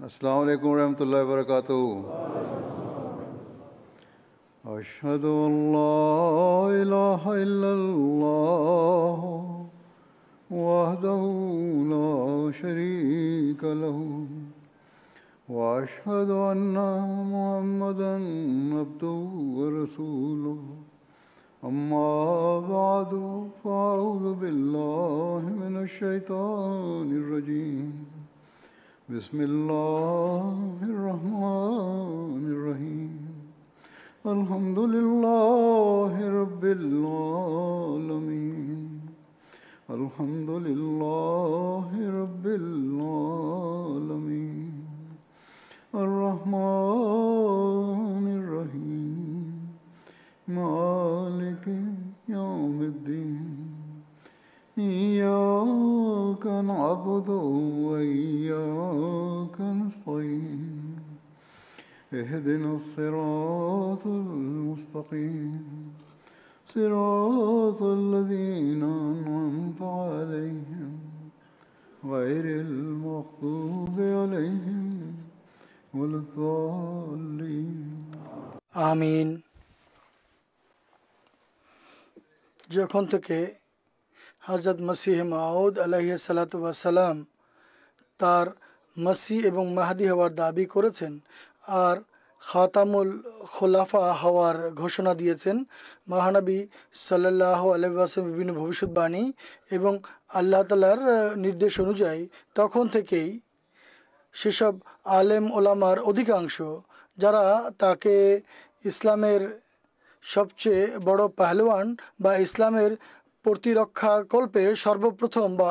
अस्सलाम वालेकुम रहमतुल्लाहि व बरकातुहू। अशहदु अल्ला इलाहा इल्लल्लाह वहदहू ला शरीका लहू व अशहदु अन्ना मुहम्मदन अब्दुहू व रसूलुहू। अम्मा बअदु फ़अऊज़ु बिल्लाहि मिनश शैतानिर रजीम। बिस्मिल्लाहिर्रहमानिर्रहीम। अल्हम्दुलिल्लाहि रब्बिल आलमीन। अल्हम्दुलिल्लाहि रब्बिल आलमीन। अर्रहमानिर रहीम। मालिकि यौमिद्दीन। इय्याका नअबुदु व इय्याका नस्तईन। इहदिनस सिरातल मुस्तकीम। सिरातल लज़ीना अनअमता अलैहिम गैरिल मग़ज़ूबि अलैहिम वलद्दाल्लीन। আমিন। যখন থেকে হযরত মসিহ মাউদ আলাইহিস সালাতু ওয়াস সালাম তার মসিহ এবং মাহদি হওয়ার দাবি করেছেন আর খাতামুল খোলাফা হওয়ার ঘোষণা দিয়েছেন, মহানবী সাল্লাল্লাহু আলাইহি ওয়াসাল্লাম বিভিন্ন ভবিষ্যৎবাণী এবং আল্লাহ তাআলার নির্দেশ অনুযায়ী তখন থেকেই সেসব আলেম ওলামার অধিকাংশ যারা তাকে ইসলামের সবচেয়ে বড় পাহলওয়ান বা ইসলামের প্রতিরক্ষা কল্পে সর্বপ্রথম বা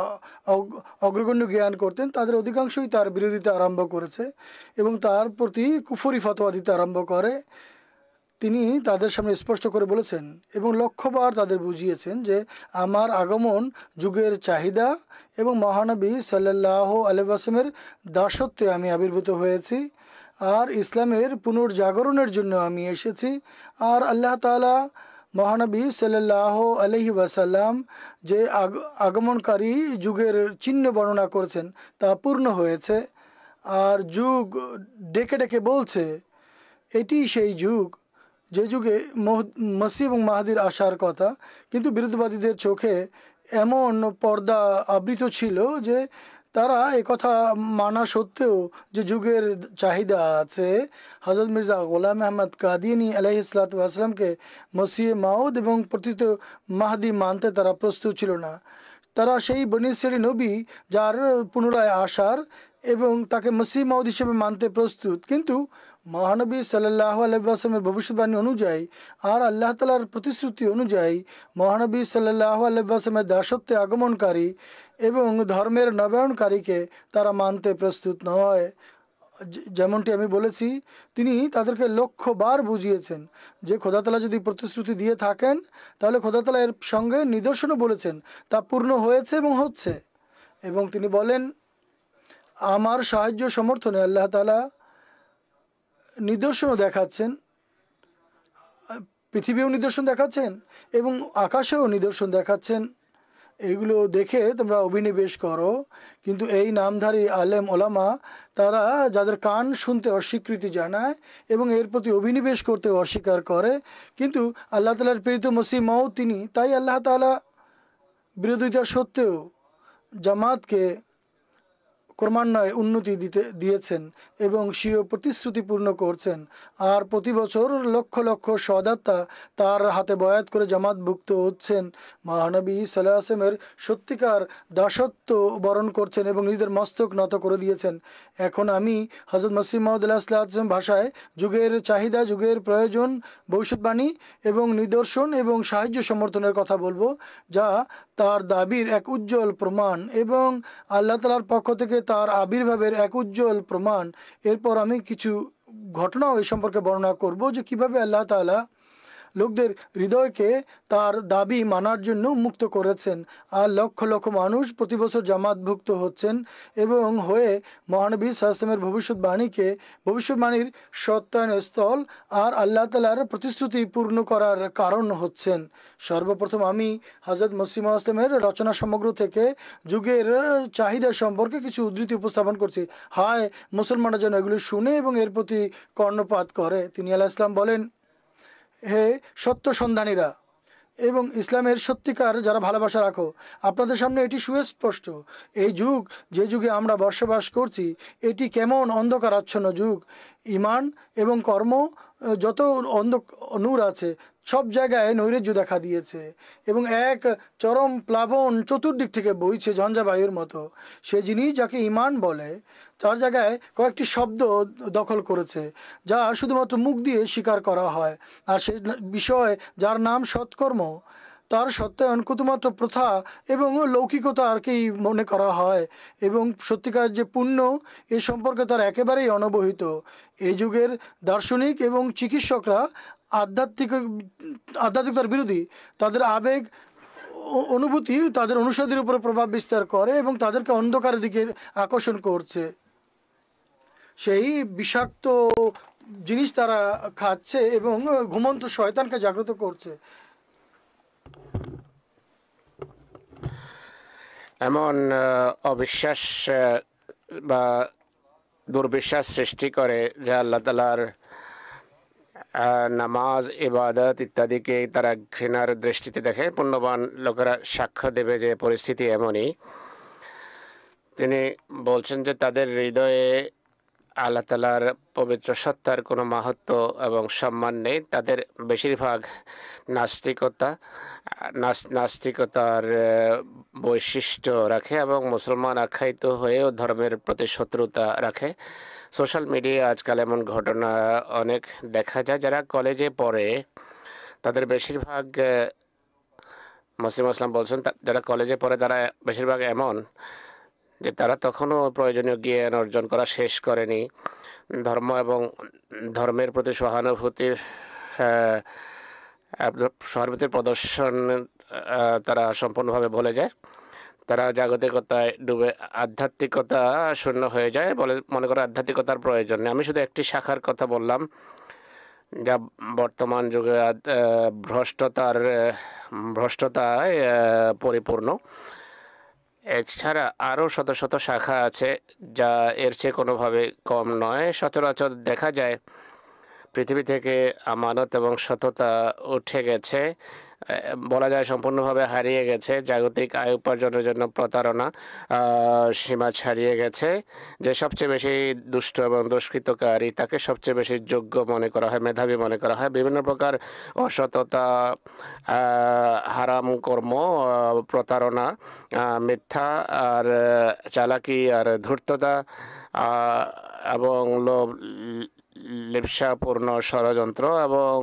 অগ্রগণ্য জ্ঞান করতেন, তাদের অধিকাংশই তার বিরোধিতা আরম্ভ করেছে এবং তার প্রতি কুফরি ফতোয়া দিতে আরম্ভ করে। তিনি তাদের সামনে স্পষ্ট করে বলেছেন এবং লক্ষ্যবার তাদের বুঝিয়েছেন যে আমার আগমন যুগের চাহিদা এবং মহানবী সাল্লাল্লাহু আলাইহি ওয়াসাল্লামের দাসত্বে আমি আবির্ভূত হয়েছি আর ইসলামের পুনর্জাগরণের জন্য আমি এসেছি। আর আল্লাহ তাআলা মহানবী সাল্লাল্লাহু আলাইহি ওয়াসাল্লাম যে আগমনকারী যুগের চিহ্ন বর্ণনা করেছেন তা পূর্ণ হয়েছে। আর যুগ ডেকে ডেকে বলছে এটি সেই যুগ যে যুগে মসিহ এবং মাহদির আসার কথা, কিন্তু বিরোধবাদীদের চোখে এমন পর্দা আবৃত ছিল যে তারা একথা মানা সত্ত্বেও যে যুগের চাহিদা আছে, হযরত মির্জা গোলাম আহমদ কাদিয়ানী আলাইহিস সালাতু ওয়াস সালামকে মসিহ মাউদ এবং প্রতিষ্ঠিত মাহদি মানতে তারা প্রস্তুত ছিল না। তারা সেই বনী ইসরাঈলী নবী যার পুনরায় আসার এবং তাকে মসিহ মাউদ হিসেবে মানতে প্রস্তুত, কিন্তু মহানবী সাল্লাল্লাহু আলাইহি ওয়াসাল্লামের ভবিষ্যৎবাণী অনুযায়ী আর আল্লাহ তাআলার প্রতিশ্রুতি অনুযায়ী মহানবী সাল্লাল্লাহু আলাইহি ওয়াসাল্লামের দাসত্বে আগমনকারী এবং ধর্মের নবায়নকারীকে তারা মানতে প্রস্তুত নয়। যেমনটি আমি বলেছি, তিনি তাদেরকে লক্ষ্যবার বুঝিয়েছেন যে খোদা তাআলা যদি প্রতিশ্রুতি দিয়ে থাকেন তাহলে খোদা তাআলা এর সঙ্গে নিদর্শনও বলেছেন, তা পূর্ণ হয়েছে এবং হচ্ছে। এবং তিনি বলেন আমার সাহায্য সমর্থনে আল্লাহ তাআলা নিদর্শনও দেখাচ্ছেন, পৃথিবীও নিদর্শন দেখাচ্ছেন এবং আকাশেও নিদর্শন দেখাচ্ছেন। এইগুলো দেখে তোমরা অভিনিবেশ করো। কিন্তু এই নামধারী আলেম ওলামা তারা যাদের কান শুনতে অস্বীকৃতি জানায় এবং এর প্রতি অভিনিবেশ করতে অস্বীকার করে, কিন্তু আল্লাহ তাআলার প্রেরিত মসিহ মাউদ তিনি, তাই আল্লাহ তাআলা বিরোধিতা সত্ত্বেও জামাতকে ক্রমান্বয়ে উন্নতি দিয়েছেন এবং স্বীয় প্রতিশ্রুতি পূর্ণ করছেন। আর প্রতি বছর লক্ষ লক্ষ সহদাত্তা তার হাতে বয়াত করে জামাতভুক্ত হচ্ছেন, মহানবী সাল্লাল্লাহু আলাইহি ওয়াসাল্লামের সত্যিকার দাসত্ব বরণ করছেন এবং নিজেদের মস্তক নত করে দিয়েছেন। এখন আমি হযরত মসিহ মাউদ আলাইহিস সালাম ভাষায় যুগের চাহিদা, যুগের প্রয়োজন, ভবিষ্যৎবাণী এবং নিদর্শন এবং সাহায্য সমর্থনের কথা বলবো, যা তার দাবির এক উজ্জ্বল প্রমাণ এবং আল্লাহ তাআলার পক্ষ থেকে তার আবির্ভাবের এক উজ্জ্বল প্রমাণ। এরপর আমি কিছু ঘটনাও এই সম্পর্কে বর্ণনা করব যে কিভাবে আল্লাহ তাআলা লোকদের হৃদয়কে তার দাবি মানার জন্য মুক্ত করেছেন। আর লক্ষ লক্ষ মানুষ প্রতি বছর জামাতভুক্ত হচ্ছেন এবং হয়ে মহানবী সাল্লামের ভবিষ্যৎবাণীর সত্যায়ন স্থল আর আল্লাহ তাআলার প্রতিশ্রুতি পূর্ণ করার কারণ হচ্ছেন। সর্বপ্রথম আমি হযরত মসিহ মাউদ রচনা সমগ্র থেকে যুগের চাহিদা সম্পর্কে কিছু উদ্ধৃতি উপস্থাপন করছি। হায় মুসলমানরা যেন এগুলি শুনে এবং এর প্রতি কর্ণপাত করে। তিনি আলাইহিস সালাম বলেন, হে সত্য সন্ধানীরা এবং ইসলামের সত্যিকার যারা ভালোবাসা রাখো, আপনাদের সামনে এটি সুস্পষ্ট। এই যুগ, যে যুগে আমরা বসবাস করছি, এটি কেমন অন্ধকারাচ্ছন্ন যুগ। ঈমান এবং কর্ম যত নূর আছে সব জায়গায় নৈরাজ্য দেখা দিয়েছে এবং এক চরম প্লাবন চতুর্দিক থেকে বইছে ঝঞ্ঝাবায়ুর মতো। সে জিনিস যাকে ঈমান বলে তার জায়গায় কয়েকটি শব্দ দখল করেছে যা শুধুমাত্র মুখ দিয়ে স্বীকার করা হয়। আর সে বিষয় যার নাম সৎকর্ম, তার সত্যায়ন শুধুমাত্র প্রথা এবং লৌকিকতাকেই মনে করা হয় এবং সত্যিকার যে পুণ্য এ সম্পর্কে তার একেবারেই অনবহিত। এই যুগের দার্শনিক এবং চিকিৎসকরা আধ্যাত্মিকতার বিরোধী। তাদের আবেগ অনুভূতি তাদের অনুসারীদের উপর প্রভাব বিস্তার করে এবং তাদেরকে অন্ধকারের দিকে আকর্ষণ করছে। সেই বিষাক্ত জিনিস তারা খাচ্ছে এবং ঘুমন্ত শয়তানকে জাগ্রত করছে। এমন অবিশ্বাস বা দুর্বিশ্বাস সৃষ্টি করে যে আল্লাহ তাআলার নামাজ, ইবাদত ইত্যাদিকে তারা ঘৃণার দৃষ্টিতে দেখে। পুণ্যবান লোকেরা সাক্ষ্য দেবে যে পরিস্থিতি এমনই। তিনি বলছেন যে তাদের হৃদয়ে আল্লাহ তাআলার পবিত্র সত্তার কোনো মাহাত্ম্য এবং সম্মান নেই। তাদের বেশিরভাগ নাস্তিকতার বৈশিষ্ট্য রাখে এবং মুসলমান আখ্যায়িত হয়েও ধর্মের প্রতি শত্রুতা রাখে। সোশ্যাল মিডিয়ায় আজকাল এমন ঘটনা অনেক দেখা যায়। যারা কলেজে পড়ে তাদের বেশিরভাগ, মসিহ মাউদ বলছেন, যারা কলেজে পড়ে তারা বেশিরভাগ এমন যে তারা তখনও প্রয়োজনীয় জ্ঞান অর্জন করা শেষ করেনি। ধর্ম এবং ধর্মের প্রতি সহানুভূতির প্রদর্শন তারা সম্পূর্ণভাবে ভুলে যায়। তারা জাগতিকতায় ডুবে আধ্যাত্মিকতা শূন্য হয়ে যায়, বলে মনে করে আধ্যাত্মিকতার প্রয়োজন নেই। আমি শুধু একটি শাখার কথা বললাম যা বর্তমান যুগে ভ্রষ্টতায় পরিপূর্ণ। এছাড়া আরও শত শত শাখা আছে যা এর চেয়ে কোনোভাবে কম নয়। সচরাচর দেখা যায় পৃথিবী থেকে আমানত এবং সততা উঠে গেছে, বলা যায় সম্পূর্ণভাবে হারিয়ে গেছে। জাগতিক আয় উপার্জনের জন্য প্রতারণা সীমা ছাড়িয়ে গেছে। যে সবচেয়ে বেশি দুষ্ট এবং দুষ্কৃতকারী তাকে সবচেয়ে বেশি যোগ্য মনে করা হয়, মেধাবী মনে করা হয়। বিভিন্ন প্রকার অসততা, হারাম কর্ম, প্রতারণা, মিথ্যা আর চালাকি আর ধূর্ততা এবং লিপ্সাপূর্ণ ষড়যন্ত্র এবং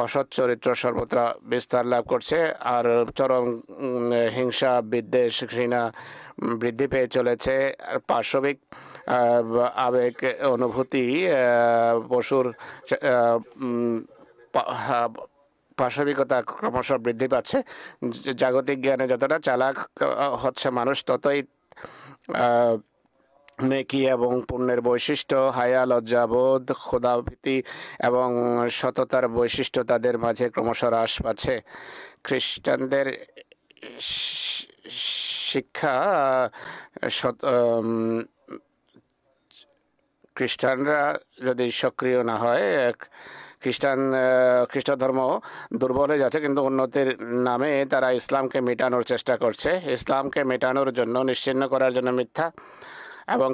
অসৎ চরিত্র সর্বত্র বিস্তার লাভ করছে। আর চরম হিংসা, বিদ্বেষ, ঘৃণা বৃদ্ধি পেয়ে চলেছে। আর পাশবিক আবেগ, অনুভূতি, পশুর পাশবিকতা ক্রমশ বৃদ্ধি পাচ্ছে। জাগতিক জ্ঞানে যতটা চালাক হচ্ছে মানুষ, ততই নেকি এবং পুণ্যের বৈশিষ্ট্য, হায়া, লজ্জাবোধ, খোদাভীতি এবং সততার বৈশিষ্ট্য তাদের মাঝে ক্রমশ হ্রাস পাচ্ছে। খ্রিস্টানদের শিক্ষা, খ্রিস্টানরা যদি সক্রিয় না হয়, খ্রিস্ট ধর্ম দুর্বল হয়ে যাচ্ছে, কিন্তু উন্নতির নামে তারা ইসলামকে মেটানোর চেষ্টা করছে। ইসলামকে মেটানোর জন্য, নিশ্চিহ্ন করার জন্য মিথ্যা এবং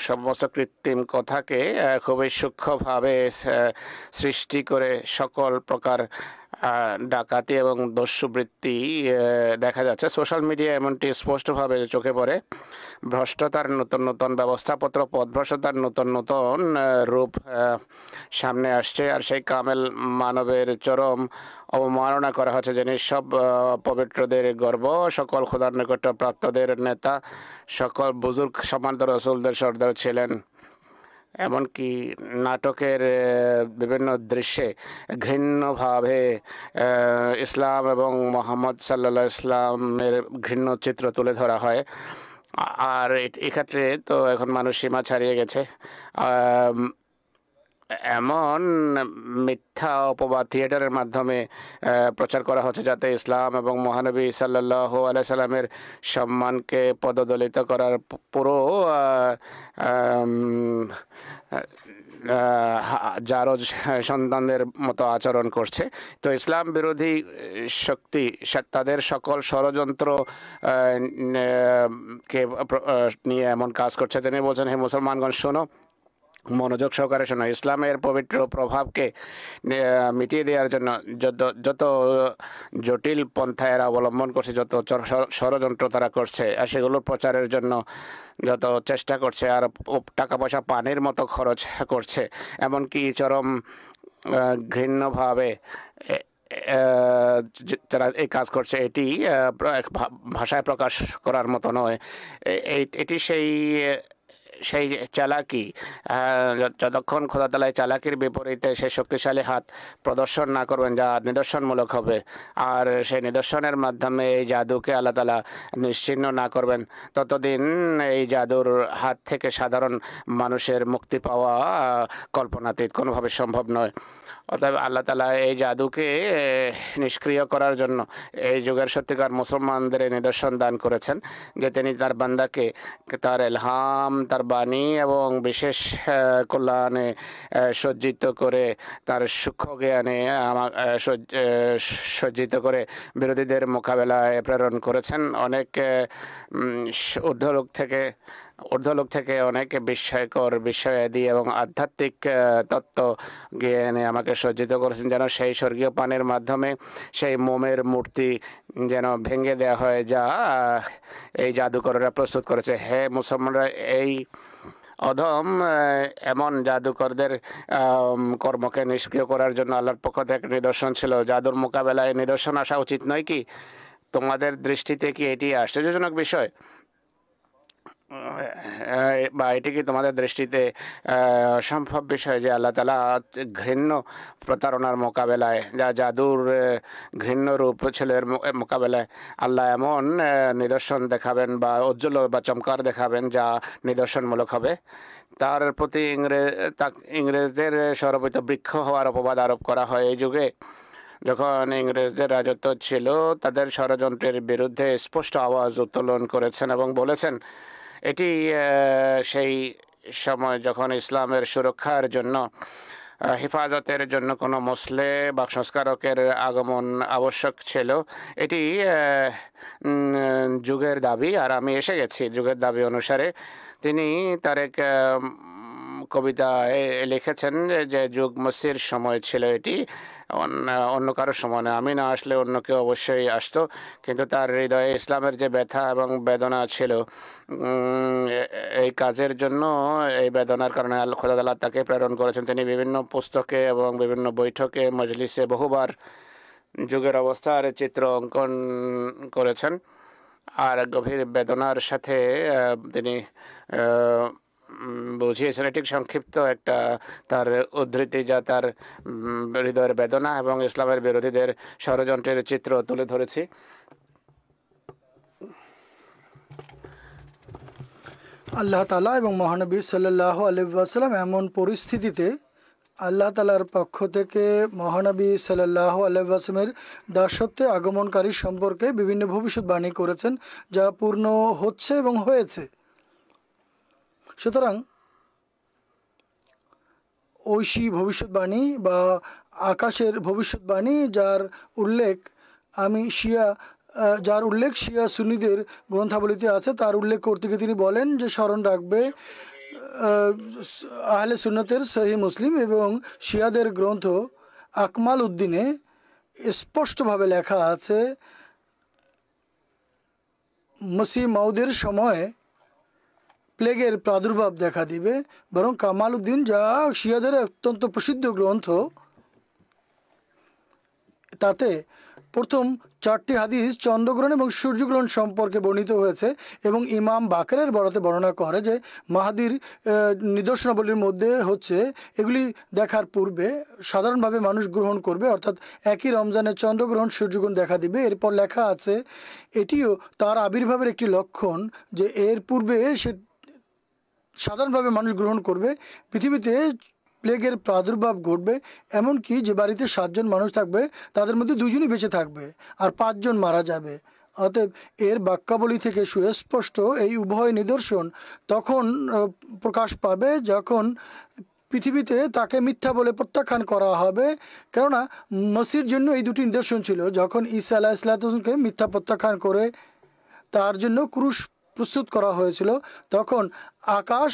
সমস্ত কৃত্রিম কথাকে খুবই সূক্ষ্মভাবে সৃষ্টি করে সকল প্রকার ডাকাতি এবং দস্যুবৃত্তি দেখা যাচ্ছে। সোশ্যাল মিডিয়া এমনটি স্পষ্টভাবে চোখে পড়ে। ভ্রষ্টতার নতুন নতুন ব্যবস্থাপত্র, পথভ্রষ্টতার নতুন নতুন রূপ সামনে আসছে। আর সেই কামেল মানবের চরম অবমাননা করা হচ্ছে, যিনি সব পবিত্রদের গর্ব, সকল খোদার নিকট প্রাপ্তদের নেতা, সকল বুজুর্গ সম্মানিত রসুলদের সর্দার ছিলেন। এমনকি নাটকের বিভিন্ন দৃশ্যে ঘৃণ্যভাবে ইসলাম এবং মোহাম্মদ সাল্লাল্লাহু আলাইহি ইসলামের ঘৃণ্য চিত্র তুলে ধরা হয়। আর এক্ষেত্রে তো এখন মানুষ সীমা ছাড়িয়ে গেছে। এমন মিথ্যা অপবাদ থিয়েটারের মাধ্যমে প্রচার করা হচ্ছে যাতে ইসলাম এবং মহানবী সাল্লাল্লাহু আলাইহি সাল্লামের সম্মানকে পদদলিত করার পুরো জারজ সন্তানদের মতো আচরণ করছে। তো ইসলাম বিরোধী শক্তি তাদের সকল ষড়যন্ত্র কে নিয়ে এমন কাজ করছে। তিনি বলছেন, হে মুসলমানগণ শোনো, মনোযোগ সহকারে শোনো, ইসলামের পবিত্র প্রভাবকে মিটিয়ে দেওয়ার জন্য যত জটিল পন্থা এরা অবলম্বন করছে, যত ষড়যন্ত্র তারা করছে, আর সেগুলোর প্রচারের জন্য যত চেষ্টা করছে, আর টাকা পয়সা পানির মতো খরচ করছে, এমনকি চরম ঘৃণ্যভাবে যারা এই কাজ করছে, এটি ভাষায় প্রকাশ করার মতো নয়। এটি সেই চালাকি, যতক্ষণ খোদা তাআলা চালাকির বিপরীতে সেই শক্তিশালী হাত প্রদর্শন না করবেন যা নিদর্শনমূলক হবে, আর সেই নিদর্শনের মাধ্যমে এই জাদুকে আল্লাহ তাআলা নিশ্চিহ্ন না করবেন, ততদিন এই জাদুর হাত থেকে সাধারণ মানুষের মুক্তি পাওয়া কল্পনাতীত, কোনোভাবে সম্ভব নয়। অতএব আল্লাহ তাআলা এই জাদুকে নিষ্ক্রিয় করার জন্য এই যুগের সত্যিকার মুসলমানদের নিদর্শন দান করেছেন যে তিনি তার বান্দাকে তার ইলহাম, তার বাণী এবং বিশেষ কল্যাণে সজ্জিত করে, তার সূক্ষ্ম জ্ঞানে সজ্জিত করে বিরোধীদের মোকাবেলায় প্রেরণ করেছেন। অনেক ঊর্ধ্বলোক থেকে অনেক বিস্ময়কর বিষয়াদি এবং আধ্যাত্মিক তত্ত্ব জ্ঞানে আমাকে সজ্জিত করেছেন, যেন সেই স্বর্গীয় পানের মাধ্যমে সেই মোমের মূর্তি যেন ভেঙে দেওয়া হয় যা এই জাদুকররা প্রস্তুত করেছে। হে মুসলমানরা, এই অধম এমন জাদুকরদের কর্মকে নিষ্ক্রিয় করার জন্য আল্লাহর পক্ষ থেকে নিদর্শন ছিল। জাদুর মোকাবেলায় নিদর্শন আসা উচিত নয় কি? তোমাদের দৃষ্টিতে কি এটি আশ্চর্যজনক বিষয়, বা এটি কি তোমাদের দৃষ্টিতে অসম্ভব বিষয় যে আল্লাহ তাআলা ঘৃণ্য প্রতারণার মোকাবেলায়, যা জাদুর ঘৃণ্য রূপ ছিল এর মোকাবেলায় আল্লাহ এমন নিদর্শন দেখাবেন বা উজ্জ্বল বা চমৎকার দেখাবেন যা নিদর্শনমূলক হবে? তার প্রতি ইংরেজদের সর্ববিত বৃক্ষ হওয়ার অপবাদ আরোপ করা হয়। এই যুগে যখন ইংরেজদের রাজত্ব ছিল, তাদের ষড়যন্ত্রের বিরুদ্ধে স্পষ্ট আওয়াজ উত্তোলন করেছেন এবং বলেছেন, এটি সেই সময় যখন ইসলামের সুরক্ষার জন্য, হেফাজতের জন্য কোনো মুসলে বা সংস্কারকের আগমন আবশ্যক ছিল। এটি যুগের দাবি, আর আমি এসে গেছি। যুগের দাবি অনুসারে তিনি তার এক কবিতায় লিখেছেন যে যুগ মসির সময় ছিল এটি, অন্য কারোর সময় না। আমি না আসলে অন্য কেউ অবশ্যই আসতো, কিন্তু তার হৃদয়ে ইসলামের যে ব্যথা এবং বেদনা ছিল, এই কাজের জন্য, এই বেদনার কারণে খোদা তাআলা তাকে প্রেরণ করেছেন। তিনি বিভিন্ন পুস্তকে এবং বিভিন্ন বৈঠকে, মজলিসে বহুবার যুগের অবস্থার চিত্র অঙ্কন করেছেন, আর গভীর বেদনার সাথে তিনি বুঝিয়েছেন। এটি সংক্ষিপ্ত একটা তার উদ্ধৃতি যা তার হৃদয়ের বেদনা এবং ইসলামের বিরোধীদের ষড়যন্ত্রের চিত্র তুলে ধরেছি। আল্লাহ তাআলা এবং মহানবী সাল্লাল্লাহু আলাইহি ওয়াসাল্লাম এমন পরিস্থিতিতে আল্লাহ তাআলার পক্ষ থেকে মহানবী সাল্লাল্লাহু আলাইহি ওয়াসাল্লামের দাসত্বে আগমনকারী সম্পর্কে বিভিন্ন ভবিষ্যৎবাণী করেছেন যা পূর্ণ হচ্ছে এবং হয়েছে। সুতরাং ঐশী ভবিষ্যৎবাণী বা আকাশের ভবিষ্যৎবাণী যার উল্লেখ শিয়া সুন্নিদের গ্রন্থাবলীতে আছে, তার উল্লেখ করতে গিয়ে তিনি বলেন যে স্মরণ রাখবে আহলে সুন্নতের সহিহ মুসলিম এবং শিয়াদের গ্রন্থ আকমাল উদ্দিনে স্পষ্টভাবে লেখা আছে মসিহ মাউদের সময় প্লেগের প্রাদুর্ভাব দেখা দিবে। বরং কামাল উদ্দিন, যা শিয়াদের অত্যন্ত প্রসিদ্ধ গ্রন্থ, তাতে প্রথম 4টি হাদিস চন্দ্রগ্রহণ এবং সূর্যগ্রহণ সম্পর্কে বর্ণিত হয়েছে এবং ইমাম বাকেরের বরাতে বর্ণনা করে যে মাহাদির নিদর্শনাবলীর মধ্যে হচ্ছে এগুলি দেখার পূর্বে সাধারণভাবে মানুষ গ্রহণ করবে, অর্থাৎ একই রমজানে চন্দ্রগ্রহণ সূর্যগ্রহণ দেখা দিবে। এরপর লেখা আছে এটিও তার আবির্ভাবের একটি লক্ষণ যে এর পূর্বে সে সাধারণভাবে মানুষ গ্রহণ করবে, পৃথিবীতে প্লেগের প্রাদুর্ভাব ঘটবে, এমনকি যে বাড়িতে 7 জন মানুষ থাকবে তাদের মধ্যে 2 জনই বেঁচে থাকবে আর 5 জন মারা যাবে। অতএব এর বাক্যাবলী থেকে সুস্পষ্ট এই উভয় নিদর্শন তখন প্রকাশ পাবে যখন পৃথিবীতে তাকে মিথ্যা বলে প্রত্যাখ্যান করা হবে। কেননা মসির জন্য এই দুটি নিদর্শন ছিল, যখন ঈসা আলাইহিসসালামকে মিথ্যা প্রত্যাখ্যান করে তার জন্য ক্রুশ প্রস্তুত করা হয়েছিল, তখন আকাশ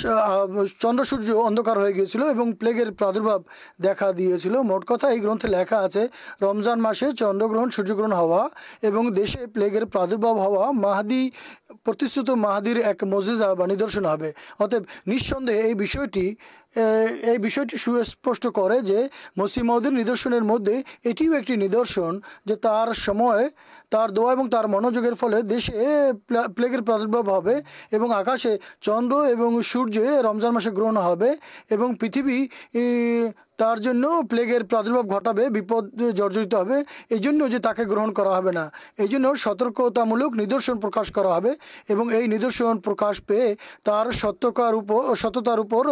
চন্দ্র সূর্য অন্ধকার হয়ে গিয়েছিল এবং প্লেগের প্রাদুর্ভাব দেখা দিয়েছিল। মোট কথা এই গ্রন্থে লেখা আছে রমজান মাসে চন্দ্রগ্রহণ সূর্যগ্রহণ হওয়া এবং দেশে প্লেগের প্রাদুর্ভাব হওয়া মাহাদি প্রতিশ্রুত মাহাদির এক মজেজা বা নিদর্শন হবে। অতএব নিঃসন্দেহে এই বিষয়টি সুস্পষ্ট করে যে মসিহ মাউদের নিদর্শনের মধ্যে এটিও একটি নিদর্শন যে তার সময় তার দোয়া এবং তার মনোযোগের ফলে দেশে প্লেগের প্রাদুর্ভাব হবে এবং আকাশে চন্দ্র এবং সূর্যে রমজান মাসে গ্রহণ হবে এবং পৃথিবী তার জন্য প্লেগের প্রাদুর্ভাব ঘটাবে, বিপদ জর্জরিত হবে। এই জন্য যে তাকে গ্রহণ করা হবে না, এই জন্য সতর্কতামূলক নিদর্শন প্রকাশ করা হবে এবং এই নিদর্শন প্রকাশ পেয়ে তার সত্যতার উপর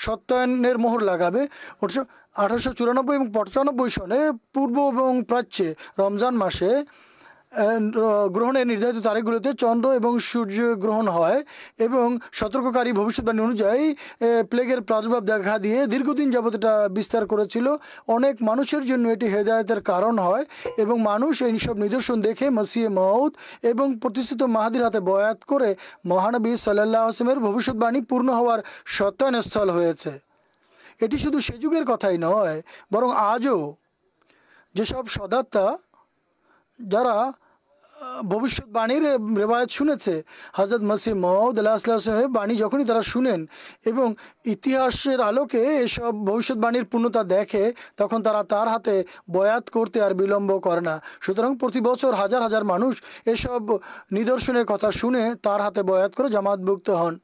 সত্যায়নের মোহর লাগাবে। 1894 এবং 95 সনে পূর্ব এবং প্রাচ্যে রমজান মাসে গ্রহণের নির্ধারিত তারিখগুলোতে চন্দ্র এবং সূর্য গ্রহণ হয় এবং সতর্ককারী ভবিষ্যৎবাণী অনুযায়ী প্লেগের প্রাদুর্ভাব দেখা দিয়ে দীর্ঘদিন যাবত এটা বিস্তার করেছিল। অনেক মানুষের জন্য এটি হেদায়েতের কারণ হয় এবং মানুষ এই সব নিদর্শন দেখে মসিহ মাউদ এবং প্রতিষ্ঠিত মাহাদির হাতে বয়াত করে মহানবী সাল্লাল্লাহু আলাইহি ওয়াসাল্লামের ভবিষ্যৎবাণী পূর্ণ হওয়ার সত্যায়নস্থল হয়েছে। এটি শুধু সে যুগের কথাই নয়, বরং আজও যেসব সদাত্তা যারা ভবিষ্যৎবাণীর রেওয়ায়ত শুনেছে, হযরত মসিহ মাউদ আলাইহিসসালামের বাণী যখনই তারা শুনেন এবং ইতিহাসের আলোকে এসব ভবিষ্যৎবাণীর পূর্ণতা দেখে, তখন তারা তার হাতে বয়াত করতে আর বিলম্ব করে না। সুতরাং প্রতি বছর হাজার হাজার মানুষ এসব নিদর্শনের কথা শুনে তার হাতে বয়াত করে জামাতভুক্ত হন।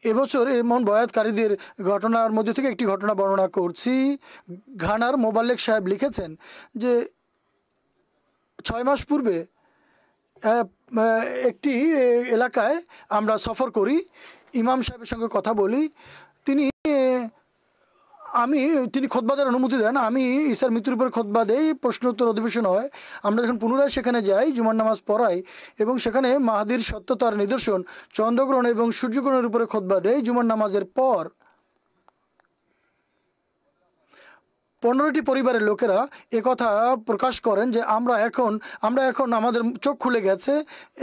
এবছর এমন বয়াতকারীদের ঘটনার মধ্যে থেকে একটি ঘটনা বর্ণনা করছি। ঘানার মোবাল্লেক সাহেব লিখেছেন যে 6 মাস পূর্বে একটি এলাকায় আমরা সফর করি, ইমাম সাহেবের সঙ্গে কথা বলি। তিনি খুতবা দেওয়ার অনুমতি দেন। আমি ঈসার মৃত্যুর উপর খুতবা দেই, প্রশ্নোত্তর অধিবেশন হয়। আমরা যখন পুনরায় সেখানে যাই, জুমার নামাজ পড়াই এবং সেখানে মাহাদির সত্যতার নিদর্শন চন্দ্রগ্রহণ এবং সূর্যগ্রহণের উপরে খুতবা দেই। জুমার নামাজের পর 15টি পরিবারের লোকেরা একথা প্রকাশ করেন যে আমরা এখন আমাদের চোখ খুলে গেছে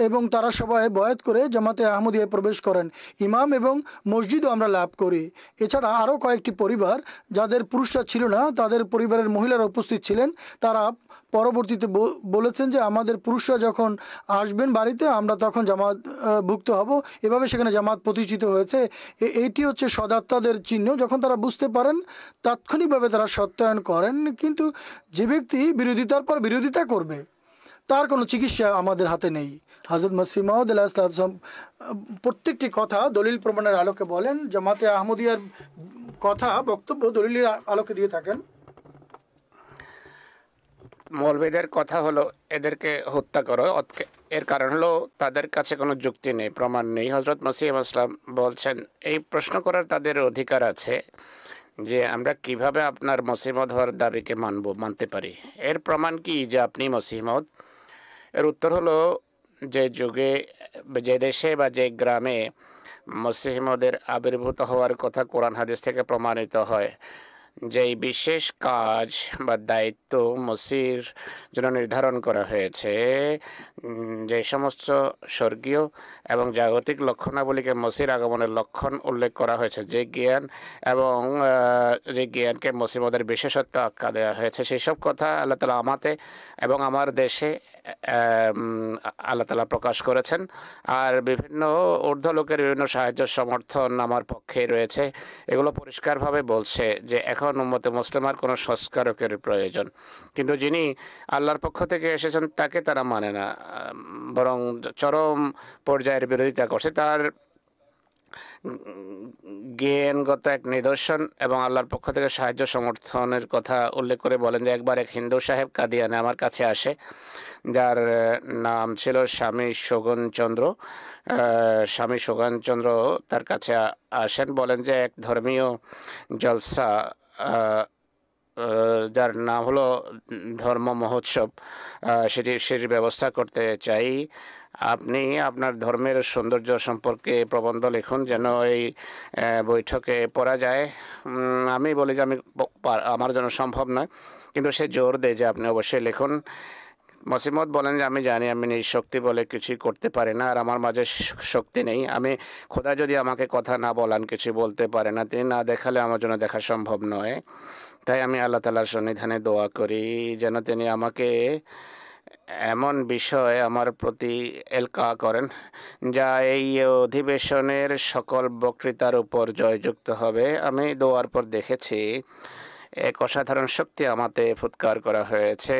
এবং তারা সবাই বয়াত করে জামাতে আহমদিয়ায় প্রবেশ করেন। ইমাম এবং মসজিদও আমরা লাভ করি। এছাড়া আরও কয়েকটি পরিবার যাদের পুরুষরা ছিল না, তাদের পরিবারের মহিলারা উপস্থিত ছিলেন। তারা পরবর্তীতে বলেছেন যে আমাদের পুরুষরা যখন আসবেন বাড়িতে আমরা তখন জামাত ভুক্ত হব। এভাবে সেখানে জামাত প্রতিষ্ঠিত হয়েছে। এইটি হচ্ছে সদাত্মাদের চিহ্ন। যখন তারা বুঝতে পারেন তাৎক্ষণিকভাবে তারা সত্যায়ন করেন। কিন্তু যে ব্যক্তি বিরোধিতার পর বিরোধিতা করবে তার কোনো চিকিৎসা আমাদের হাতে নেই। হযরত মসিহ মাউদ আলাইহিসসালাম প্রত্যেকটি কথা দলিল প্রমাণের আলোকে বলেন। জামাতে আহমদিয়ার কথা বক্তব্য দলিলের আলোকে দিয়ে থাকেন। মৌলবীদের কথা হলো এদেরকে হত্যা করো, এর কারণ হলো তাদের কাছে কোনো যুক্তি নেই, প্রমাণ নেই। হযরত মসিহ ইসলাম বলছেন এই প্রশ্ন করার তাদের অধিকার আছে যে আমরা কিভাবে আপনার মসিহ মাউদ হওয়ার দাবিকে মানতে পারি, এর প্রমাণ কি যে আপনি মসিহ মাউদ? এর উত্তর হলো যে যুগে, যে দেশে বা যে গ্রামে মসিহ মাউদের আবির্ভূত হওয়ার কথা কোরআন হাদিস থেকে প্রমাণিত হয়, যেই বিশেষ কাজ বা দায়িত্ব মসির জন্য নির্ধারণ করা হয়েছে, যে সমস্ত স্বর্গীয় এবং জাগতিক লক্ষণাবলীকে মসির আগমনের লক্ষণ উল্লেখ করা হয়েছে, যে জ্ঞান এবং যে জ্ঞানকে মসিহ মাউদের বিশেষত্ব আখ্যা দেওয়া হয়েছে, সেই সব কথা আল্লাহ তাআলা আমাতে এবং আমার দেশে আল্লাহ তাআলা প্রকাশ করেছেন। আর বিভিন্ন ঊর্ধ্ব লোকের বিভিন্ন সাহায্য সমর্থন আমার পক্ষে রয়েছে। এগুলো পরিষ্কারভাবে বলছে যে এখন উম্মতে মুসলিমার কোনো সংস্কারকের প্রয়োজন, কিন্তু যিনি আল্লাহর পক্ষ থেকে এসেছেন তাকে তারা মানে না, বরং চরম পর্যায়ের বিরোধিতা করছে। তার জ্ঞানগত এক নিদর্শন এবং আল্লাহর পক্ষ থেকে সাহায্য সমর্থনের কথা উল্লেখ করে বলেন যে একবার এক হিন্দু সাহেব কাদিয়ানে আমার কাছে আসে, যার নাম ছিল স্বামী শোভনচন্দ্র। স্বামী শোভনচন্দ্র তার কাছে আসেন, বলেন যে এক ধর্মীয় জলসা যার নাম হলো ধর্ম মহোৎসব, সেটির ব্যবস্থা করতে চাই। আপনি আপনার ধর্মের সৌন্দর্য সম্পর্কে প্রবন্ধ লিখুন যেন এই বৈঠকে পড়া যায়। আমি বলি যে আমার জন্য সম্ভব নয়, কিন্তু সে জোর দেয় যে আপনি অবশ্যই লিখুন। মসিমত বলেন যে আমি জানি আমি নিজ শক্তি বলে কিছুই করতে পারি না, আর আমার মাঝে শক্তি নেই। আমি খোদা যদি আমাকে কথা না বলান কিছু বলতে পারে না, তিনি না দেখালে আমার জন্য দেখা সম্ভব নয়। তাই আমি আল্লাহ তাআলার সন্নিধানে দোয়া করি যেন তিনি আমাকে এমন বিষয় আমার প্রতি এলকা করেন যা এই অধিবেশনের সকল বক্তৃতার উপর জয়যুক্ত হবে। আমি দোয়ার পর দেখেছি এক অসাধারণ শক্তি আমাতে ফুৎকার করা হয়েছে।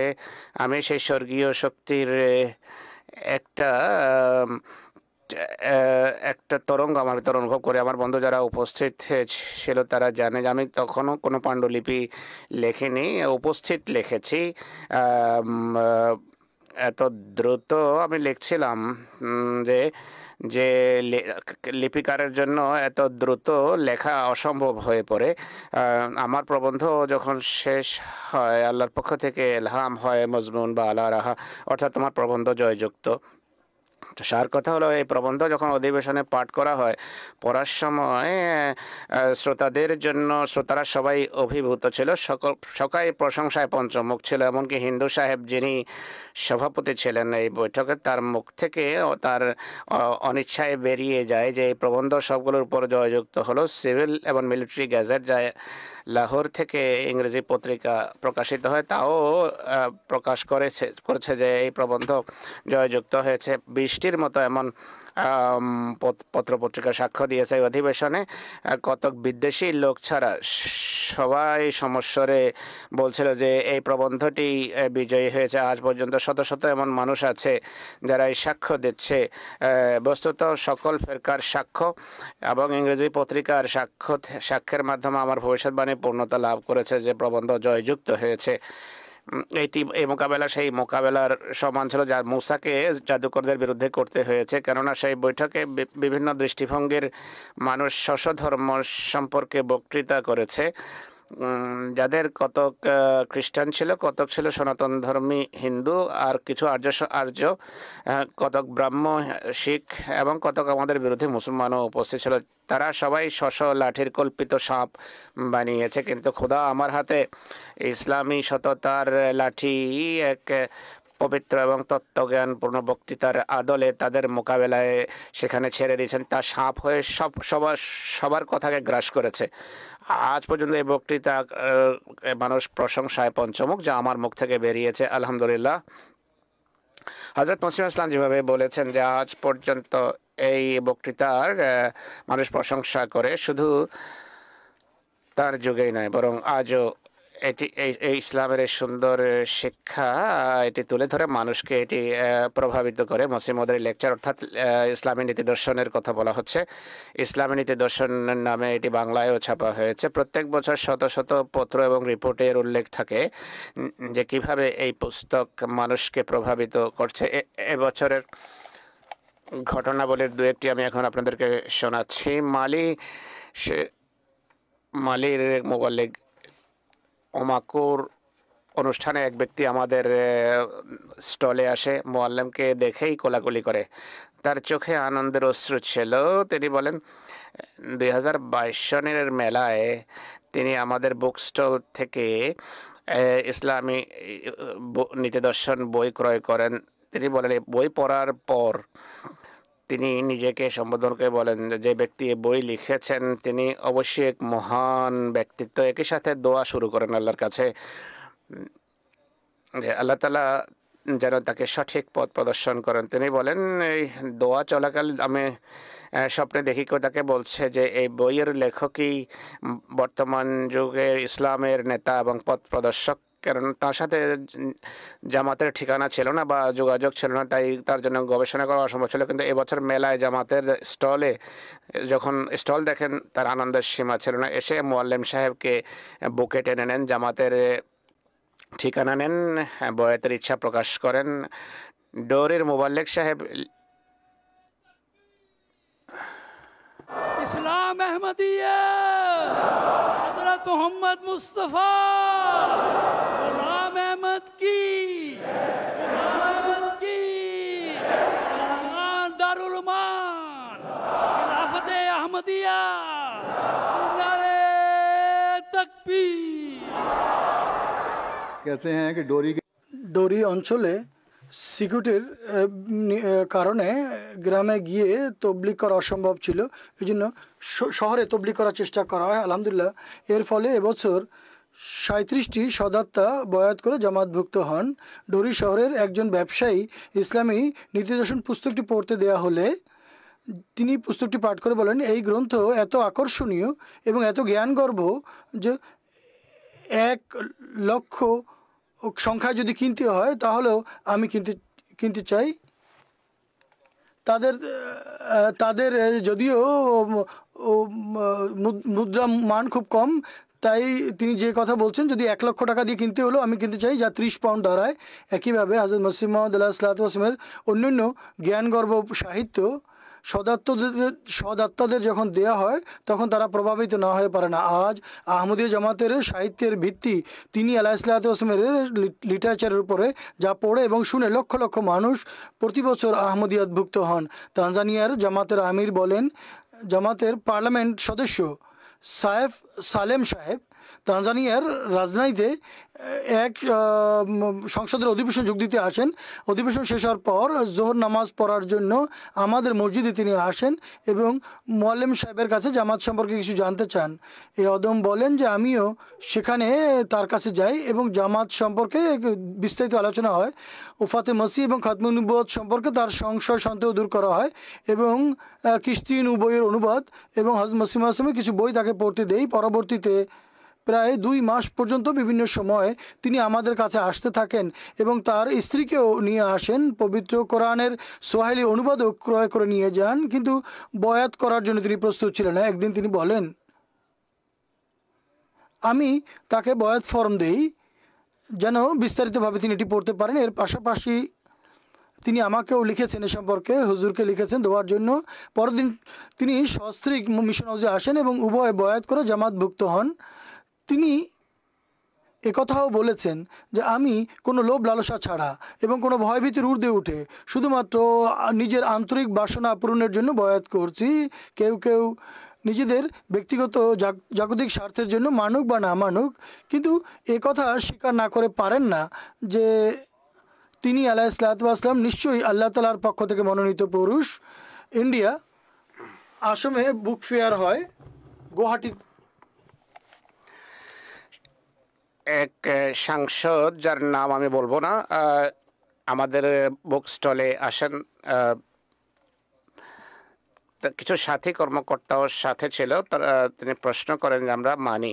আমি সেই স্বর্গীয় শক্তির একটা একটা তরঙ্গ আমার ভিতর অনুভব করে। আমার বন্ধু যারা উপস্থিত ছিল তারা জানে যে আমি তখনও কোনো পাণ্ডুলিপি লেখিনি, উপস্থিত লিখেছি। এত দ্রুত আমি লিখছিলাম যে যে লিপিকারের জন্য এত দ্রুত লেখা অসম্ভব হয়ে পড়ে। আমার প্রবন্ধ যখন শেষ হয় আল্লাহর পক্ষ থেকে এলহাম হয় মজমুন বা আলা রাহা, অর্থাৎ তোমার প্রবন্ধ জয়যুক্ত। তো সার কথা হলো এই প্রবন্ধ যখন অধিবেশনে পাঠ করা হয়, পড়ার সময় শ্রোতাদের জন্য শ্রোতারা সবাই অভিভূত ছিল, সবাই প্রশংসায় পঞ্চমুখ ছিল। এমনকি হিন্দু সাহেব যিনি সভাপতি ছিলেন এই বৈঠকে, তার মুখ থেকে তার অনিচ্ছায় বেরিয়ে যায় যে এই প্রবন্ধ সবগুলোর উপর জয়যুক্ত হলো। সিভিল এবং মিলিটারি গ্যাজেট যা লাহোর থেকে ইংরেজি পত্রিকা প্রকাশিত হয় তাও প্রকাশ করেছে যে এই প্রবন্ধ জয়যুক্ত হয়েছে। 20টির মতো এমন পত্রপত্রিকা সাক্ষ্য দিয়েছে। এই অধিবেশনে কতক বিদেশি লোক ছাড়া সবাই সমস্বরে বলছিল যে এই প্রবন্ধটি বিজয়ী হয়েছে। আজ পর্যন্ত শত শত এমন মানুষ আছে যারা এই সাক্ষ্য দিচ্ছে। বস্তুত সকল ফেরকার সাক্ষ্য এবং ইংরেজি পত্রিকার সাক্ষ্যের মাধ্যমে আমার ভবিষ্যৎবাণী পূর্ণতা লাভ করেছে যে প্রবন্ধ জয়যুক্ত হয়েছে। এই মোকাবেলা সেই মোকাবেলার সমান ছিল যা মুসাকে জাদুকরদের বিরুদ্ধে করতে হয়েছে, কেননা সেই বৈঠকে বিভিন্ন দৃষ্টিভঙ্গির মানুষ ধর্ম সম্পর্কে বক্তৃতা করেছে, যাদের কতক খ্রিস্টান ছিল, কতক ছিল সনাতন ধর্মী হিন্দু, আর কিছু আর্য, কতক ব্রাহ্ম শিখ এবং কতক আমাদের বিরুদ্ধে মুসলমানও উপস্থিত ছিল। তারা সবাই লাঠির কল্পিত সাপ বানিয়েছে, কিন্তু খোদা আমার হাতে ইসলামী সততার লাঠি এক পবিত্র এবং তত্ত্বজ্ঞানপূর্ণ বক্তৃতার আদলে তাদের মোকাবেলায় সেখানে ছেড়ে দিয়েছেন। তা সাপ হয়ে সবার কথাকে গ্রাস করেছে। আজ পর্যন্ত এই বক্তৃতা মানুষ প্রশংসায় পঞ্চমুখ যা আমার মুখ থেকে বেরিয়েছে। আলহামদুলিল্লাহ। হযরত মসিহ ইসলাম যেভাবে বলেছেন যে আজ পর্যন্ত এই বক্তৃতার মানুষ প্রশংসা করে, শুধু তার যুগেই নয় বরং আজও এটি এই ইসলামের এই সুন্দর শিক্ষা এটি তুলে ধরে মানুষকে এটি প্রভাবিত করে। মসিহ মউদের লেকচার অর্থাৎ ইসলামী নীতি দর্শনের কথা বলা হচ্ছে। ইসলামী নীতি দর্শনের নামে এটি বাংলায়ও ছাপা হয়েছে। প্রত্যেক বছর শত শত পত্র এবং রিপোর্টের উল্লেখ থাকে যে কিভাবে এই পুস্তক মানুষকে প্রভাবিত করছে। এবছরের ঘটনাবলীর দু একটি আমি এখন আপনাদেরকে শোনাচ্ছি। মালির মুবাল্লিগ ওমাকুর অনুষ্ঠানে এক ব্যক্তি আমাদের স্টলে আসে, মুআল্লিমকে দেখেই কোলাকুলি করে। তার চোখে আনন্দের অশ্রু ছিল। তিনি বলেন 2022 সনের মেলায় তিনি আমাদের বুক স্টল থেকে ইসলামী নীতিদর্শন বই ক্রয় করেন। তিনি বলেন এই বই পড়ার পর তিনি নিজেকে সম্বোধন করে বলেন যে ব্যক্তি বই লিখেছেন তিনি অবশ্যই এক মহান ব্যক্তিত্ব। একই সাথে দোয়া শুরু করেন আল্লাহর কাছে যে আল্লাহ তাআলা যেন তাকে সঠিক পথ প্রদর্শন করেন। তিনি বলেন, এই দোয়া চলাকাল আমি স্বপ্নে দেখি কেউ তাকে বলছে যে এই বইয়ের লেখকই বর্তমান যুগের ইসলামের নেতা এবং পথ প্রদর্শক। কারণ তার সাথে জামাতের ঠিকানা ছিল না বা যোগাযোগ ছিল না, তাই তার জন্য গবেষণা করা অসম্ভব ছিল। কিন্তু এবছর মেলায় জামাতের স্টলে যখন স্টল দেখেন তার আনন্দের সীমা ছিল না। এসে মোয়াল্লেম সাহেবকে বুকে টেনে নেন, জামাতের ঠিকানা নেন, বয়াতের ইচ্ছা প্রকাশ করেন। ডোরের মোবাল্লেক সাহেব ইসলাম আহমদিয়া হযরত মোহাম্মদ মুস্তাফা গোলাম আহমদ কি গোলাম আহমদ কি দারুল মান খিলাফতে আহমদিয়া নারে তাকবীর। कहते हैं कि डोरी के ডোরি অঞ্চলে সিকিউরিটির কারণে গ্রামে গিয়ে তবলিগ করা অসম্ভব ছিল, এই জন্য শহরে তবলিগ করার চেষ্টা করা হয়। আলহামদুলিল্লাহ, এর ফলে এবছর 37টি সদাত্তা বয়াত করে জামাতভুক্ত হন। ডোরি শহরের একজন ব্যবসায়ী ইসলামী নীতিদর্শন পুস্তকটি পড়তে দেয়া হলে তিনি পুস্তকটি পাঠ করে বলেন, এই গ্রন্থ এত আকর্ষণীয় এবং এত জ্ঞানগর্ভ যে 1 লক্ষ সংখ্যায় যদি কিনতে হয় তাহলেও আমি কিনতে চাই। তাদের যদিও মুদ্রা মান খুব কম, তাই তিনি যে কথা বলছেন, যদি 1 লক্ষ টাকা দিয়ে কিনতে হলো আমি কিনতে চাই, যা 30 পাউন্ড দাঁড়ায়। একইভাবে হযরত মসিহ মাউদ আলাইহিসসালামের অন্যান্য জ্ঞানগর্ভ সাহিত্য সদাত্তাদের যখন দেয়া হয় তখন তারা প্রভাবিত না হয়ে পারে না। আজ আহমদীয় জামাতের সাহিত্যের ভিত্তি তিনি আলাইহিসসালামের লিটারেচারের উপরে, যা পড়ে এবং শুনে লক্ষ লক্ষ মানুষ প্রতি বছর আহমদিয়াতভুক্ত হন। তানজানিয়ার জামাতের আমির বলেন, জামাতের পার্লামেন্ট সদস্য সায়েফ সালেম সাহেব তানজানিয়ার রাজধানীতে এক সংসদের অধিবেশন যোগ দিতে আসেন। অধিবেশন শেষ হওয়ার পর জোহর নামাজ পড়ার জন্য আমাদের মসজিদে তিনি আসেন এবং মোয়াল্লেম সাহেবের কাছে জামাত সম্পর্কে কিছু জানতে চান। এই অদম বলেন যে আমিও সেখানে তার কাছে যাই এবং জামাত সম্পর্কে বিস্তারিত আলোচনা হয়। ওফাতে মসিহ এবং খাতমুন নবুয়ত সম্পর্কে তার সংশয় সন্দেহ দূর করা হয় এবং কিস্তিন বইয়ের অনুবাদ এবং হযরত মসিহ মাসুমের কিছু বই তাকে পড়তে দেই। পরবর্তীতে প্রায় 2 মাস পর্যন্ত বিভিন্ন সময় তিনি আমাদের কাছে আসতে থাকেন এবং তার স্ত্রীকেও নিয়ে আসেন। পবিত্র কোরআনের সোয়াহিলি অনুবাদও ক্রয় করে নিয়ে যান, কিন্তু বয়াত করার জন্য তিনি প্রস্তুত ছিলেন না। একদিন তিনি বলেন, আমি তাকে বয়াত ফর্ম দেই যেন বিস্তারিতভাবে তিনি এটি পড়তে পারেন। এর পাশাপাশি তিনি আমাকেও লিখেছেন, এ সম্পর্কে হুজুরকে লিখেছেন দোয়ার জন্য। পরদিন তিনি সস্ত্রীক মিশন হাউসে আসেন এবং উভয় বয়াত করে জামাতভুক্ত হন। তিনি একথাও বলেছেন যে আমি কোনো লোভ লালসা ছাড়া এবং কোনো ভয়ভীতির ঊর্ধ্বে উঠে শুধুমাত্র নিজের আন্তরিক বাসনা পূরণের জন্য বয়াত করছি। কেউ কেউ নিজেদের ব্যক্তিগত জাগতিক স্বার্থের জন্য মানুক বা না মানুক, কিন্তু একথা স্বীকার না করে পারেন না যে তিনি আলাইহিসসালাম নিশ্চয়ই আল্লাহ তাআলার পক্ষ থেকে মনোনীত পুরুষ। ইন্ডিয়া আসামে বুক ফেয়ার হয়, গুয়াহাটি এক সাংসদ, যার নাম আমি বলবো না, আমাদের বুক স্টলে আসেন। কিছু সাথী কর্মকর্তাও সাথে ছিল। তিনি প্রশ্ন করেন যে আমরা মানি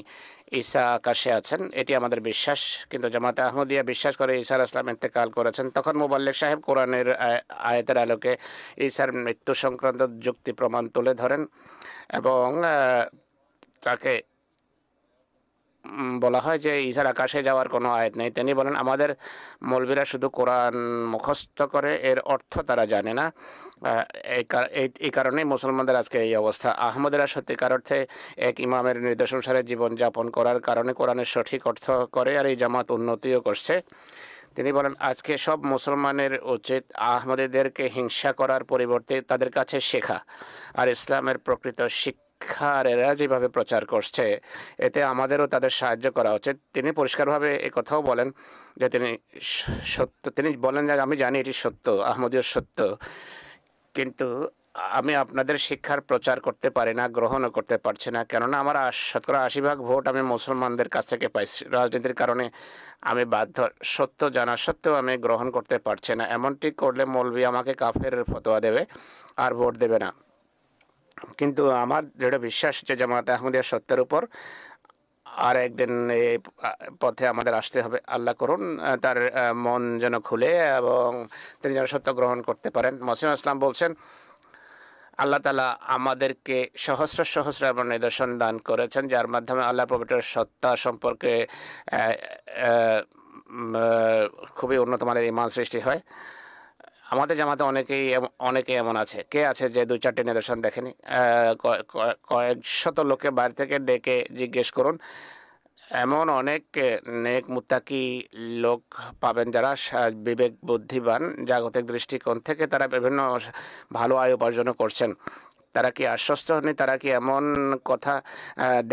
ঈসা আকাশে আছেন, এটি আমাদের বিশ্বাস, কিন্তু জামাতে আহমদিয়া বিশ্বাস করে ঈসা আলাইহিস সালাম ইন্তেকাল করেছেন। তখন মোবাল্লেক সাহেব কোরআনের আয়াতের আলোকে ঈসার মৃত্যু সংক্রান্ত যুক্তি প্রমাণ তুলে ধরেন এবং তাকে বলা হয় যে ঈসার আকাশে যাওয়ার কোনো আয়াত নেই। তিনি বলেন, আমাদের মৌলবীরা শুধু কোরআন মুখস্থ করে, এর অর্থ তারা জানে না। এই কারণেই মুসলমানদের আজকে এই অবস্থা। আহমদেরা সত্যিকার অর্থে এক ইমামের নির্দেশ অনুসারে জীবনযাপন করার কারণে কোরআনের সঠিক অর্থ করে, আর এই জামাত উন্নতিও করছে। তিনি বলেন, আজকে সব মুসলমানের উচিত আহমদীদেরকে হিংসা করার পরিবর্তে তাদের কাছে শেখা আর ইসলামের প্রকৃত শিক্ষার এরা যেভাবে প্রচার করছে এতে আমাদেরও তাদের সাহায্য করা উচিত। তিনি পরিষ্কারভাবে কথাও বলেন যে তিনি বলেন যে আমি জানি এটি সত্য, আহমদীয় সত্য, কিন্তু আমি আপনাদের শিক্ষার প্রচার করতে পারি না, গ্রহণও করতে পারছি না, কেননা আমার 80% ভোট আমি মুসলমানদের কাছ থেকে পাইছি। রাজনীতির কারণে আমি বাধ্য, সত্য জানা সত্ত্বেও আমি গ্রহণ করতে পারছি না। এমনটি করলে মৌলভী আমাকে কাফের ফতোয়া দেবে আর ভোট দেবে না। কিন্তু আমার দৃঢ় বিশ্বাস যে জামায়াতে আহমদিয়া সত্যের উপর, আর একদিন এই পথে আমাদের আসতে হবে। আল্লাহ করুন তার মন যেন খুলে এবং তিনি যেন সত্য গ্রহণ করতে পারেন। মসিহ ইসলাম বলছেন, আল্লাহ তাআলা আমাদেরকে সহস্র সহস্র এমন নিদর্শন দান করেছেন যার মাধ্যমে আল্লাহ পবিত্র সত্তা সম্পর্কে খুবই উন্নত মানের ঈমান সৃষ্টি হয়। আমাদের জামাতে অনেকেই এমন আছে। কে আছে যে 2-4টি নিদর্শন দেখেনি? কয়েক শত লোকে বাইরে থেকে ডেকে জিজ্ঞেস করুন, এমন অনেক নেক মুত্তাকি লোক পাবেন যারা বিবেক বুদ্ধিবান, জাগতিক দৃষ্টিকোণ থেকে তারা বিভিন্ন ভালো আয় উপার্জনও করছেন। তারা কি আশ্বস্ত হননি? তারা কি এমন কথা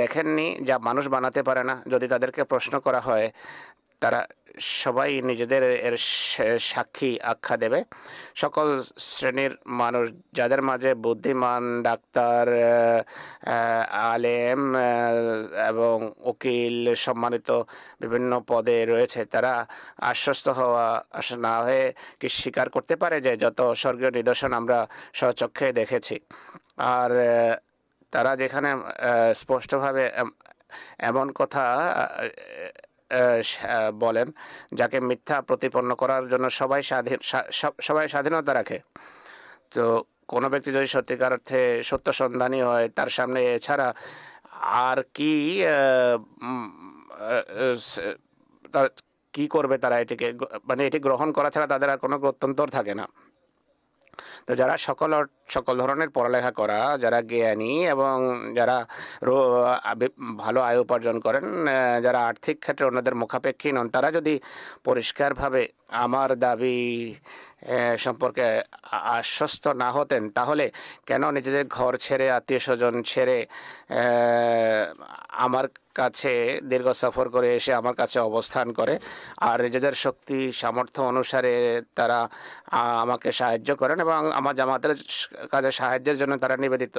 দেখেননি যা মানুষ বানাতে পারে না? যদি তাদেরকে প্রশ্ন করা হয়, তারা সবাই নিজেদের এর সাক্ষী আখ্যা দেবে। সকল শ্রেণীর মানুষ, যাদের মাঝে বুদ্ধিমান, ডাক্তার, আলেম এবং উকিল, সম্মানিত বিভিন্ন পদে রয়েছে, তারা আশ্বস্ত না হয়ে কি স্বীকার করতে পারে যে যত স্বর্গীয় নিদর্শন আমরা স্বচক্ষে দেখেছি? আর তারা যেখানে স্পষ্টভাবে এমন কথা বলেন যাকে মিথ্যা প্রতিপন্ন করার জন্য সবাই স্বাধীনতা রাখে। তো কোনো ব্যক্তি যদি সত্যিকার অর্থে সত্য সন্ধানী হয়, তার সামনে এছাড়া আর কি কি করবে তারা? এটিকে মানে এটি গ্রহণ করা ছাড়া তাদের আর কোনো গত্যন্তর থাকে না। তো যারা সকল ধরনের পড়ালেখা করা, যারা জ্ঞানী এবং যারা ভালো আয় উপার্জন করেন, যারা আর্থিক ক্ষেত্রে অন্যদের মুখাপেক্ষী নন, তারা যদি পরিষ্কারভাবে আমার দাবি সম্পর্কে আশ্বস্ত না হতেন, তাহলে কেন নিজেদের ঘর ছেড়ে, আত্মীয় স্বজন ছেড়ে আমার কাছে দীর্ঘ সফর করে এসে আমার কাছে অবস্থান করে আর নিজেদের শক্তি সামর্থ্য অনুসারে তারা আমাকে সাহায্য করেন এবং আমার জামাতের কাজে সাহায্যের জন্য তারা নিবেদিত।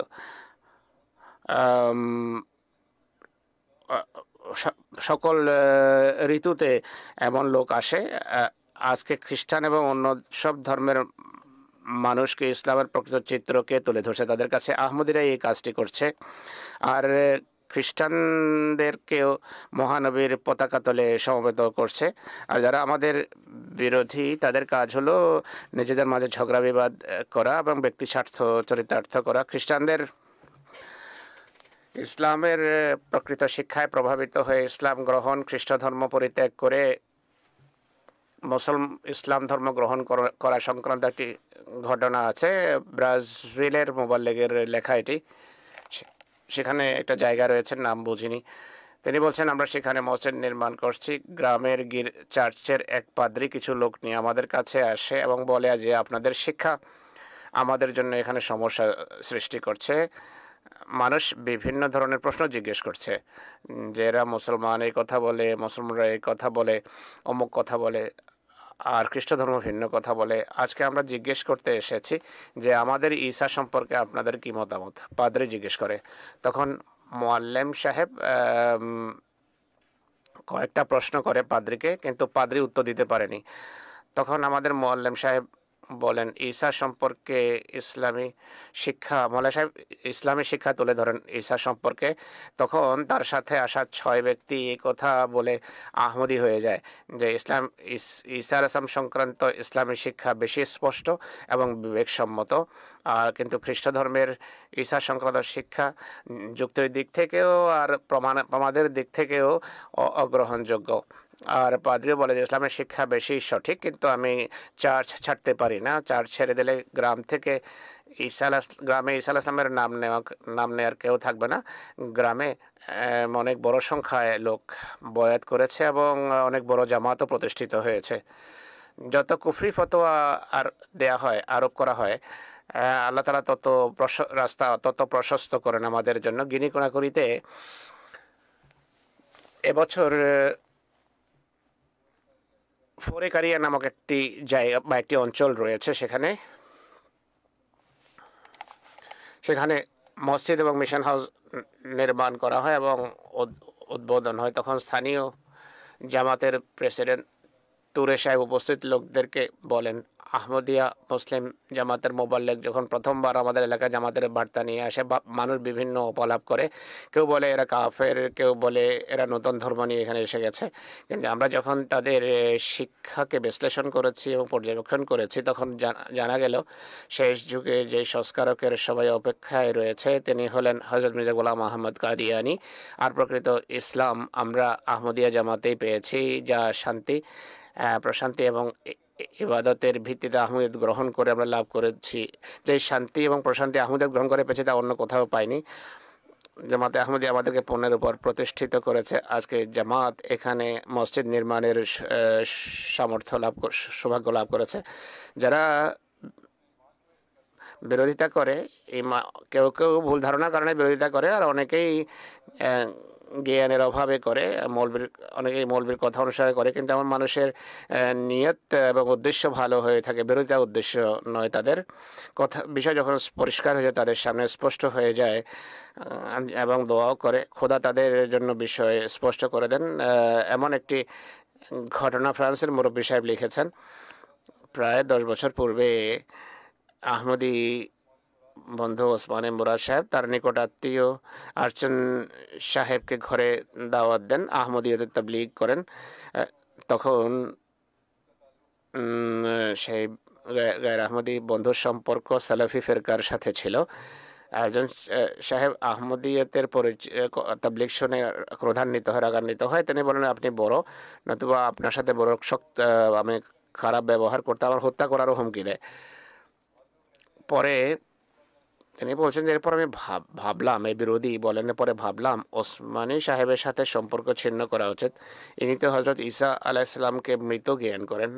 সকল ঋতুতে এমন লোক আসে। আজকে খ্রিস্টান এবং অন্য সব ধর্মের মানুষকে ইসলামের প্রকৃত চিত্রকে তুলে ধরছে, তাদের কাছে আহমদিরাই এই কাজটি করছে। আর খ্রিস্টানদেরকেও মহানবীর পতাকা তলে সমবেত করছে। আর যারা আমাদের বিরোধী, তাদের কাজ হলো নিজেদের মাঝে ঝগড়া বিবাদ করা এবং ব্যক্তি স্বার্থ চরিতার্থ করা। খ্রিস্টানদের ইসলামের প্রকৃত শিক্ষায় প্রভাবিত হয়ে ইসলাম গ্রহণ, খ্রিস্ট ধর্ম পরিত্যাগ করে ইসলাম ধর্ম গ্রহণ করা সংক্রান্ত একটি ঘটনা আছে। ব্রাজিলের মোবাল্লেগের লেখা এটি। সেখানে একটা জায়গা রয়েছে, নাম বুঝিনি। তিনি বলছেন, আমরা সেখানে মসজিদ নির্মাণ করছি। গ্রামের চার্চের এক পাদ্রী কিছু লোক নিয়ে আমাদের কাছে আসে এবং বলে যে আপনাদের শিক্ষা আমাদের জন্য এখানে সমস্যা সৃষ্টি করছে। মানুষ বিভিন্ন ধরনের প্রশ্ন জিজ্ঞেস করছে যে এরা মুসলমান এই কথা বলে, মুসলমানরা এই কথা বলে, অমুক কথা বলে, আর খ্রিস্ট ধর্ম ভিন্ন কথা বলে। আজকে আমরা জিজ্ঞেস করতে এসেছি যে আমাদের ঈসা সম্পর্কে আপনাদের কি মতামত? পাদ্রী জিজ্ঞেস করে। তখন মোয়াল্লেম সাহেব কয়েকটা প্রশ্ন করে পাদ্রীকে, কিন্তু পাদ্রী উত্তর দিতে পারেনি। তখন আমাদের মোয়াল্লেম সাহেব বলেন ঈসা সম্পর্কে ইসলামী শিক্ষা, মোল্লা সাহেব ইসলামী শিক্ষা তুলে ধরেন ঈসা সম্পর্কে। তখন তার সাথে আসা 6 ব্যক্তি এই কথা বলে আহমদি হয়ে যায় যে ঈসা আলাইহিস সংক্রান্ত ইসলামী শিক্ষা বেশি স্পষ্ট এবং বিবেকসম্মত, আর কিন্তু খ্রিস্ট ধর্মের ঈসা সংক্রান্ত শিক্ষা যুক্তির দিক থেকেও আর প্রমাণের দিক থেকেও অগ্রহণযোগ্য। আর পাদ্রী বলে যে ইসলামের শিক্ষা বেশি সঠিক, কিন্তু আমি চার্চ ছাড়তে পারি না। চার্চ ছেড়ে দিলে গ্রামে ঈসা আলাইহিস নাম নেওয়ার কেউ থাকবে না। গ্রামে অনেক বড় সংখ্যায় লোক বয়াত করেছে এবং অনেক বড় জামাতও প্রতিষ্ঠিত হয়েছে। যত কুফরি ফতোয়া আর দেয়া হয়, আরোপ করা হয়, আল্লাহ তাআলা রাস্তা তত প্রশস্ত করেন আমাদের জন্য। গিনি কোনাকুরিতে এবছর ফোরেকারিয়া নামক একটি জায়গা বা একটি অঞ্চল রয়েছে। সেখানে সেখানে মসজিদ এবং মিশন হাউস নির্মাণ করা হয় এবং উদ্বোধন হয়। তখন স্থানীয় জামাতের প্রেসিডেন্ট তুরে সাহেব উপস্থিত লোকদেরকে বলেন, আহমদিয়া মুসলিম জামাতের মোবাল্লেগ যখন প্রথমবার আমাদের এলাকায় জামাতের বার্তা নিয়ে আসে, মানুষ বিভিন্ন উপলাপ করে। কেউ বলে এরা কাফের, কেউ বলে এরা নতুন ধর্ম নিয়ে এখানে এসে গেছে। কিন্তু আমরা যখন তাদের শিক্ষাকে বিশ্লেষণ করেছি এবং পর্যবেক্ষণ করেছি, তখন জানা গেল শেষ যুগে যে সংস্কারকের সবাই অপেক্ষায় রয়েছে তিনি হলেন হযরত মির্জা গোলাম আহমদ কাদিয়ানী। আর প্রকৃত ইসলাম আমরা আহমদিয়া জামাতেই পেয়েছি, যা শান্তি, প্রশান্তি এবং ইবাদতের ভিত্তিতে আহমদিয়ত গ্রহণ করে আমরা লাভ করেছি। যে শান্তি এবং প্রশান্তি আহমদিয়ত গ্রহণ করে পেয়েছি তা অন্য কোথাও পাইনি। জামাতে আহমদিয়া আমাদেরকে পণ্যের উপর প্রতিষ্ঠিত করেছে। আজকে জামাত এখানে মসজিদ নির্মাণের সামর্থ্য লাভ, সৌভাগ্য লাভ করেছে। যারা বিরোধিতা করে, কেউ কেউ ভুল ধারণার কারণে বিরোধিতা করে, আর অনেকেই জ্ঞানের অভাবে করে, অনেকেই মৌলবীর কথা অনুসারে করে। কিন্তু আমার মানুষের নিয়ত এবং উদ্দেশ্য ভালো হয়ে থাকে, বিরোধিতা উদ্দেশ্য নয়। তাদের কথা বিষয় যখন পরিষ্কার হয়ে যায়, তাদের সামনে স্পষ্ট হয়ে যায় এবং দোয়াও করে, খোদা তাদের জন্য বিষয় স্পষ্ট করে দেন। এমন একটি ঘটনা ফ্রান্সের মুরব্বী সাহেব লিখেছেন। প্রায় 10 বছর পূর্বে আহমদি বন্ধু ওসমানে মুরাদ সাহেব তার নিকট আত্মীয় আরচন সাহেবকে ঘরে দাওয়াত দেন, আহমদিয়তের তাবলীগ করেন। তখন সেই গায়ের আহমদি বন্ধুর সম্পর্ক সালাফি ফেরকার সাথে ছিল। আরজন সাহেব আহমদিয়তের তাবলীগ শুনে ক্রোধান্বিত হয়, রাগান্বিত হয়। তিনি বলেন, আপনি বড়, নতুবা আপনার সাথে বড় শক্ত আমি খারাপ ব্যবহার করতে আমার হত্যা করারও হুমকি দেয়। পরে তিনি বলছেন যে এরপর আমি ভাবলাম, এই বিরোধী বলেন, পরে ভাবলাম ওসমানী সাহেবের সাথে সম্পর্ক ছিন্ন করা উচিত। ইনি তো হজরত ঈসা আলাইহিসসালামকে মৃত জ্ঞান করেন,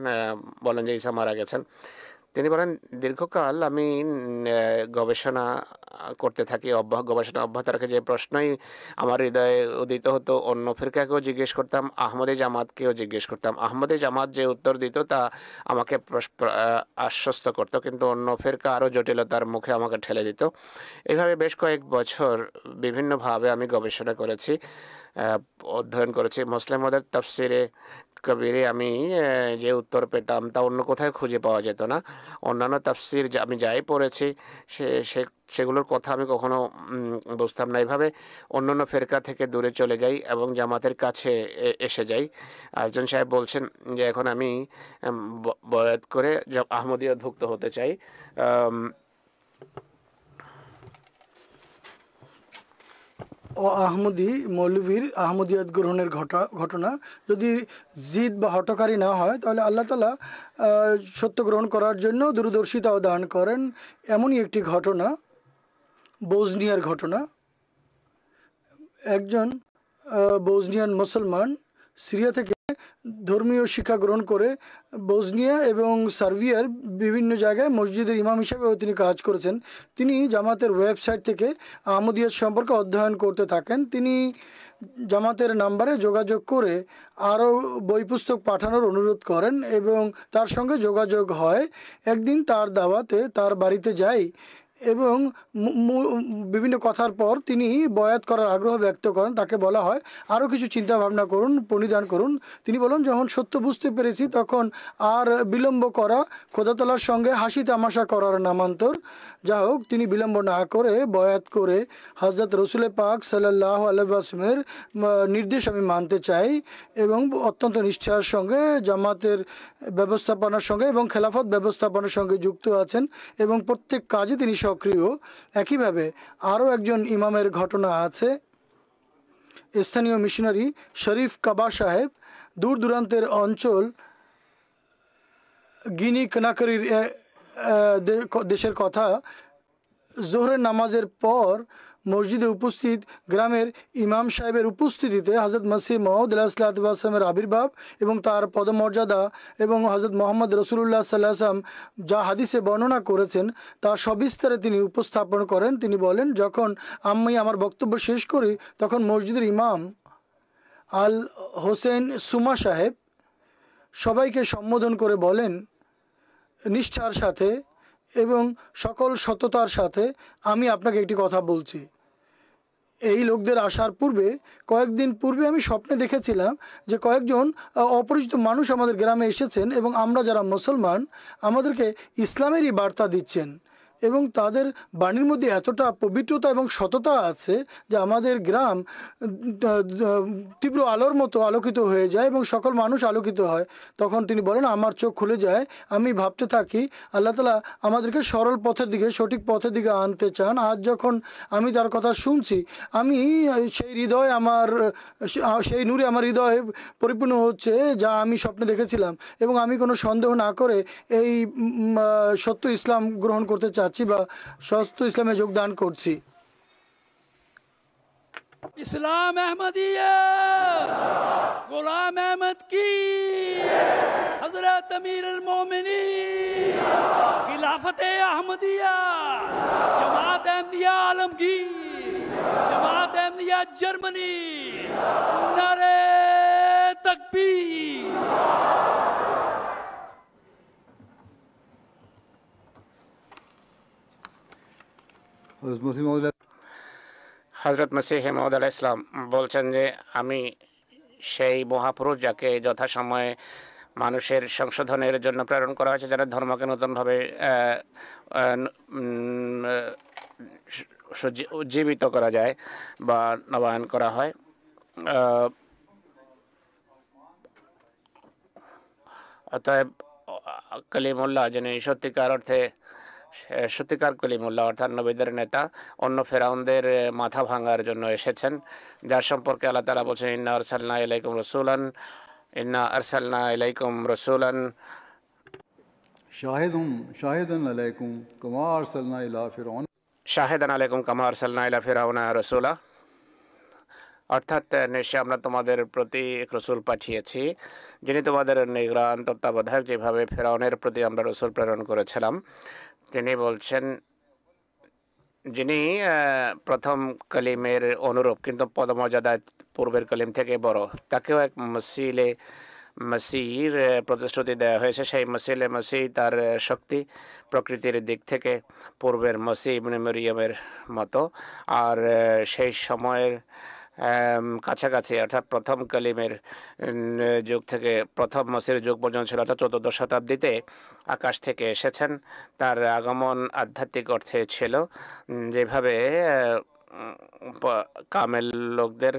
বলেন যে ঈসা মারা গেছেন। তিনি বলেন, দীর্ঘকাল আমি গবেষণা করতে থাকি, গবেষণা অব্যাহত রাখে। যে প্রশ্নই আমার হৃদয়ে উদিত হতো, অন্য ফিরকাকেও জিজ্ঞেস করতাম, আহমদী জামাতকেও জিজ্ঞেস করতাম। আহমদী জামাত যে উত্তর দিত তা আমাকে আশ্বস্ত করতো, কিন্তু অন্য ফিরকা আরও জটিলতার মুখে আমাকে ঠেলে দিত। এইভাবে বেশ কয়েক বছর বিভিন্নভাবে আমি গবেষণা করেছি, অধ্যয়ন করেছি। মুসলিম মদের তাফসিরে কবিরে আমি যে উত্তর পেতাম তা অন্য কোথায় খুঁজে পাওয়া যেত না। অন্যান্য তাফসির আমি যাই পড়েছি সেগুলোর কথা আমি কখনো বুঝতাম না। এইভাবে অন্যান্য ফেরকা থেকে দূরে চলে যাই এবং জামাতের কাছে এসে যাই। আরজন সাহেব বলছেন যে এখন আমি বয়াত করে আহমদিয়তভুক্ত হতে চাই। আহমদি মৌলভীর আহমদিয়ত গ্রহণের ঘটনা যদি জিদ বা হটকারী না হয়, তাহলে আল্লাহ তাআলা সত্য গ্রহণ করার জন্য দূরদর্শিতাও দান করেন। এমনই একটি ঘটনা বোজনিয়ার ঘটনা। একজন বোজনিয়ান মুসলমান সিরিয়া থেকে ধর্মীয় শিক্ষা গ্রহণ করে বোজনিয়া এবং সার্বিয়ার বিভিন্ন জায়গায় মসজিদের ইমাম হিসেবেও তিনি কাজ করেছেন। তিনি জামাতের ওয়েবসাইট থেকে আহমদিয়ত সম্পর্কে অধ্যয়ন করতে থাকেন। তিনি জামাতের নাম্বারে যোগাযোগ করে আরও বই পুস্তক পাঠানোর অনুরোধ করেন এবং তার সঙ্গে যোগাযোগ হয়। একদিন তার দাওয়াতে তার বাড়িতে যাই এবং বিভিন্ন কথার পর তিনি বয়াত করার আগ্রহ ব্যক্ত করেন। তাকে বলা হয় আরও কিছু চিন্তা ভাবনা করুন, পরিধান করুন। তিনি বলেন, যখন সত্য বুঝতে পেরেছি তখন আর বিলম্ব করা খোদাতলার সঙ্গে হাসি তামাশা করার নামান্তর। যা হোক, তিনি বিলম্ব না করে বয়াত করে হযরত রসুল পাক সাল্লাল্লাহু আলাইহি ওয়াসাল্লামের নির্দেশ আমি মানতে চাই এবং অত্যন্ত নিষ্ঠার সঙ্গে জামাতের ব্যবস্থাপনার সঙ্গে এবং খেলাফত ব্যবস্থাপনার সঙ্গে যুক্ত আছেন এবং প্রত্যেক কাজে তিনি সক্রিয়। একইভাবে আরও একজন ইমামের ঘটনা আছে। স্থানীয় মিশনারি শরীফ কাবা সাহেব দূর দূরান্তের অঞ্চল গিনি কনাকরির দেশের কথা, জোহরের নামাজের পর মসজিদে উপস্থিত গ্রামের ইমাম সাহেবের উপস্থিতিতে হজরত মসিহ মউদ আলাইহিসসালামের আবির্ভাব এবং তার পদমর্যাদা এবং হজরত মোহাম্মদ রসুল্লাহ সাল্লাল্লাহু আলাইহি ওয়াসাল্লাম যা হাদিসে বর্ণনা করেছেন তা সবিস্তারে তিনি উপস্থাপন করেন। তিনি বলেন, যখন আমি আমার বক্তব্য শেষ করি তখন মসজিদের ইমাম আল হোসেন সুমা সাহেব সবাইকে সম্বোধন করে বলেন নিষ্ঠার সাথে এবং সকল সততার সাথে আমি আপনাকে একটি কথা বলছি। এই লোকদের আসার পূর্বে কয়েকদিন পূর্বে আমি স্বপ্নে দেখেছিলাম যে কয়েকজন অপরিচিত মানুষ আমাদের গ্রামে এসেছেন এবং আমরা যারা মুসলমান আমাদেরকে ইসলামেরই বার্তা দিচ্ছেন এবং তাদের বাণীর মধ্যে এতটা পবিত্রতা এবং সততা আছে যে আমাদের গ্রাম তীব্র আলোর মতো আলোকিত হয়ে যায় এবং সকল মানুষ আলোকিত হয়। তখন তিনি বলেন আমার চোখ খুলে যায়, আমি ভাবতে থাকি আল্লাহ তাআলা আমাদেরকে সরল পথের দিকে সঠিক পথের দিকে আনতে চান। আজ যখন আমি তার কথা শুনছি আমি সেই হৃদয় আমার সেই নূরে আমার হৃদয় পরিপূর্ণ হচ্ছে যা আমি স্বপ্নে দেখেছিলাম এবং আমি কোনো সন্দেহ না করে এই সত্য ইসলাম গ্রহণ করতে চাচ্ছি বা সত্য ইসলামে যোগদান করছি। इस्लाम अहमदिया गुलाम अहमद की हजरत अमीर अल-मोमिनीन खिलाफत अहमदिया जमात अहमदिया आलमगीर जमात अहमदिया जर्मनी नारे तकबीर। हज़रत मसीह मौद হজরত মসিহ মউদ আলাইহিস সালাম বলছেন যে আমি সেই মহাপুরুষ যাকে যথাসময়ে মানুষের সংশোধনের জন্য প্রেরণ করা হয়েছে, যারা ধর্মকে নতুনভাবে উজ্জীবিত করা যায় বা নবায়ন করা হয়। অতএব কলিমুল্লাহ যিনি সত্যিকার কলিমুল্লাহ অর্থাৎ নবীদের নেতা, অন্য ফেরাউনদের মাথা ভাঙার জন্য এসেছেন, যার সম্পর্কে আল্লাহ তাআলা বলছেন ইন্না আরসালনা ইলাইকুম রাসূলান शाहिदन अलैकुम कमा अरसलना इला फिरौन শাহিদান আলাইকুম কামা আরসালনা ইলা ফিরআউনা রাসূলা। অর্থাৎ নিশ্চয় আমরা তোমাদের প্রতি এক রসুল পাঠিয়েছি যিনি তোমাদের নিগরান তত্ত্বাবধায়ক, যেভাবে ফেরাউনের প্রতি আমরা রসুল প্রেরণ করেছিলাম। তিনি বলছেন যিনি প্রথম কলিমের অনুরূপ কিন্তু পদমর্যাদায় পূর্বের কলিম থেকে বড়, তাকেও এক মসির প্রতিশ্রুতি দেওয়া হয়েছে। সেই মসি তার শক্তি প্রকৃতির দিক থেকে পূর্বের মসি ইবনে মরিয়মের মতো, আর সেই সময়ের কাছাকাছি অর্থাৎ প্রথম কলিমের যুগ থেকে প্রথম মসির যুগ পর্যন্ত ছিল, অর্থাৎ 14 শতাব্দীতে আকাশ থেকে এসেছেন। তার আগমন আধ্যাত্মিক অর্থে ছিল, যেভাবে কামেল লোকদের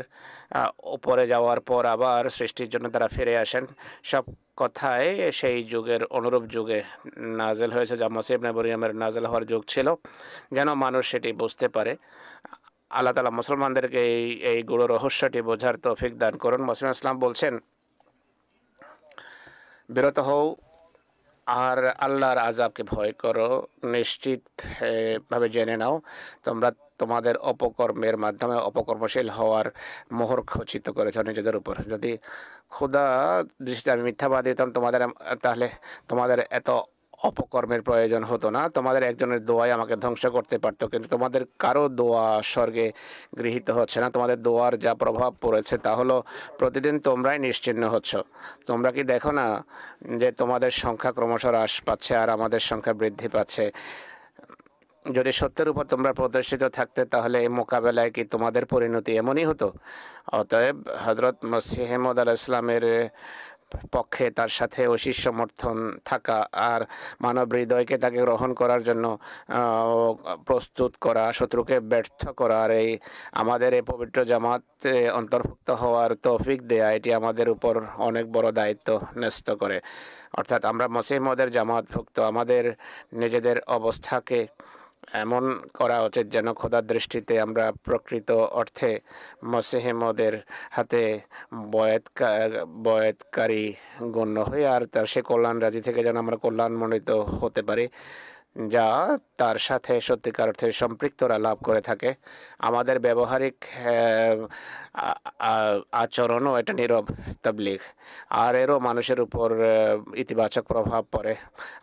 উপরে যাওয়ার পর আবার সৃষ্টির জন্য তারা ফিরে আসেন, সব কথায় সেই যুগের অনুরূপ যুগে নাজেল হয়েছে, যা মসিহ ইবনে মরিয়মের নাজেল হওয়ার যুগ ছিল, যেন মানুষ সেটি বুঝতে পারে। আল্লাহ তাআলা মুসলমানদেরকে এই গুরু রহস্যটি বোঝার তৌফিক দান করুন। মসিহ ইসলাম বলছেন বিরত হও আর আল্লাহর আযাবকে ভয় করো, নিশ্চিতভাবে জেনে নাও তোমরা তোমাদের অপকর্মের মাধ্যমে অপকর্মশীল হওয়ার মোহর খচিত করেছ নিজেদের উপর। যদি খোদা দৃষ্টিতে আমি মিথ্যাবাদী হতাম তাহলে তোমাদের এত অপকর্মের প্রয়োজন হতো না, তোমাদের একজনের দোয়াই আমাকে ধ্বংস করতে পারত, কিন্তু তোমাদের কারো দোয়া স্বর্গে গৃহীত হচ্ছে না। তোমাদের দোয়ার যা প্রভাব পড়েছে তা হলো প্রতিদিন তোমরাই নিশ্চিহ্ন হচ্ছ। তোমরা কি দেখো না যে তোমাদের সংখ্যা ক্রমশ হ্রাস পাচ্ছে আর আমাদের সংখ্যা বৃদ্ধি পাচ্ছে? যদি সত্যের উপর তোমরা প্রতিষ্ঠিত থাকতে তাহলে এই মোকাবেলায় কি তোমাদের পরিণতি এমনই হতো? অতএব হযরত মসিহ মউদ আলাইহিস সালামের পক্ষে তার সাথে অসীম সমর্থন থাকা আর মানব হৃদয়কে তাকে গ্রহণ করার জন্য প্রস্তুত করা, শত্রুকে ব্যর্থ করা, আর আমাদের এই পবিত্র জামাতে অন্তর্ভুক্ত হওয়ার তৌফিক দেয়া, এটি আমাদের উপর অনেক বড় দায়িত্ব ন্যস্ত করে। অর্থাৎ আমরা মসিহ মউদের জামাতভুক্ত, আমাদের নিজেদের অবস্থাকে এমন করা উচিত যেন খোদার দৃষ্টিতে আমরা প্রকৃত অর্থে মসিহ মউদের হাতে বয়াতকারী গণ্য হই, আর তার সে কল্যাণ রাজি থেকে যেন আমরা কল্যাণমণ্ডিত হতে পারি, যা তার সাথে সত্যিকার অর্থে সম্পৃক্তরা লাভ করে থাকে। আমাদের ব্যবহারিক আচরণও এটা নীরব তাবলীগ, আর এরও মানুষের উপর ইতিবাচক প্রভাব পড়ে।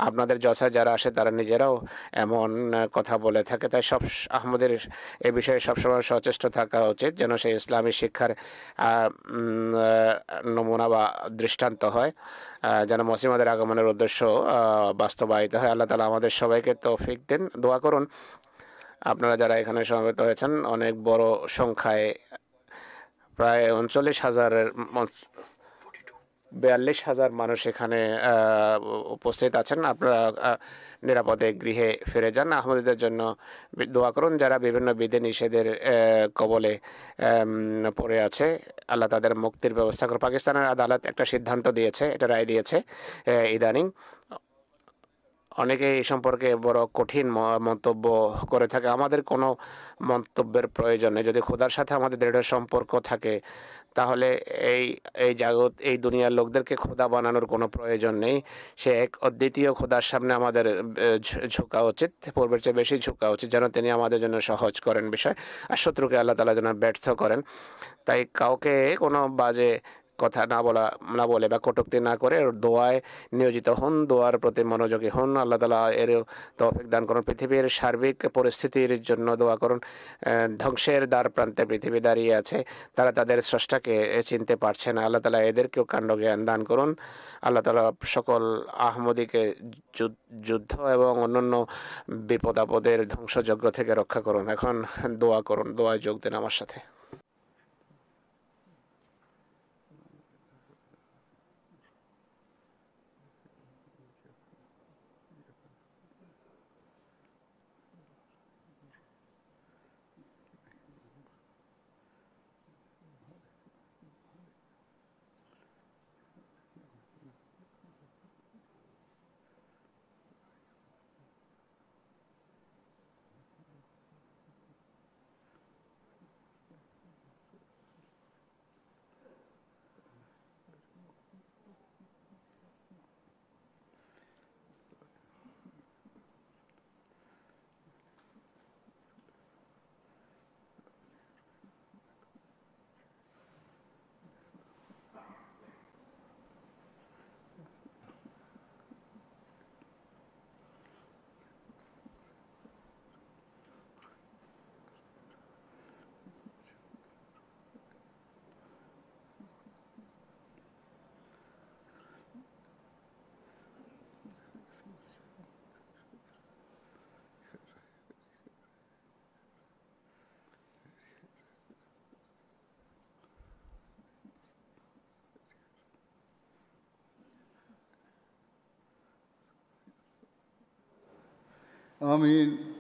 আপনাদের জলসা যারা আসে তারা নিজেরাও এমন কথা বলে থাকে, তাই আমাদের এ বিষয়ে সবসময় সচেষ্ট থাকা উচিত যেন সেই ইসলামী শিক্ষার নমুনা বা দৃষ্টান্ত হয়, যেন মসিহ মউদের আগমনের উদ্দেশ্য বাস্তবায়িত হয়। আল্লাহ তাআলা আমাদের সবাই সবাইকে তৌফিক দেন। দোয়া করুন আপনারা যারা এখানে সমবেত হয়েছেন, অনেক বড় সংখ্যায়, প্রায় 39,000-এর 42,000 মানুষ এখানে উপস্থিত আছেন। আপনারা নিরাপদে গৃহে ফিরে যান। আহমদীদের জন্য দোয়া করুন যারা বিভিন্ন বিধি নিষেধের কবলে পড়ে আছে, আল্লাহ তাদের মুক্তির ব্যবস্থা করে। পাকিস্তানের আদালত একটা সিদ্ধান্ত দিয়েছে, এটা রায় দিয়েছে ইদানিং। অনেকে এই সম্পর্কে বড় কঠিন মন্তব্য করে থাকে। আমাদের কোনো মন্তব্যের প্রয়োজন নেই। যদি খোদার সাথে আমাদের দৃঢ় সম্পর্ক থাকে তাহলে এই দুনিয়ার লোকদেরকে খোদা বানানোর কোনো প্রয়োজন নেই। সে এক অদ্বিতীয় খোদার সামনে আমাদের ঝুঁকা উচিত, পূর্বের চেয়ে বেশি ঝুঁকা উচিত, যেন তিনি আমাদের জন্য সহজ করেন বিষয়, আর শত্রুকে আল্লাহ তাআলা যেন ব্যর্থ করেন। তাই কাউকে কোনো বাজে কথা না বলে বা কটূক্তি না করে দোয়ায় নিয়োজিত হন, দোয়ার প্রতি মনোযোগী হন। আল্লাহ তাআলা এর তৌফিক দান করুন। পৃথিবীর সার্বিক পরিস্থিতির জন্য দোয়া করুন। ধ্বংসের দ্বার প্রান্তে পৃথিবী দাঁড়িয়ে আছে, তারা তাদের স্রষ্টাকে চিনতে পারছে না। আল্লাহ তাআলা এদেরকেও কাণ্ডজ্ঞান দান করুন। আল্লাহ তাআলা সকল আহমদীকে যুদ্ধ এবং অন্যান্য বিপদ আপদের ধ্বংসযজ্ঞ থেকে রক্ষা করুন। এখন দোয়া করুন, দোয়ায় যোগ দেন আমার সাথে। آمين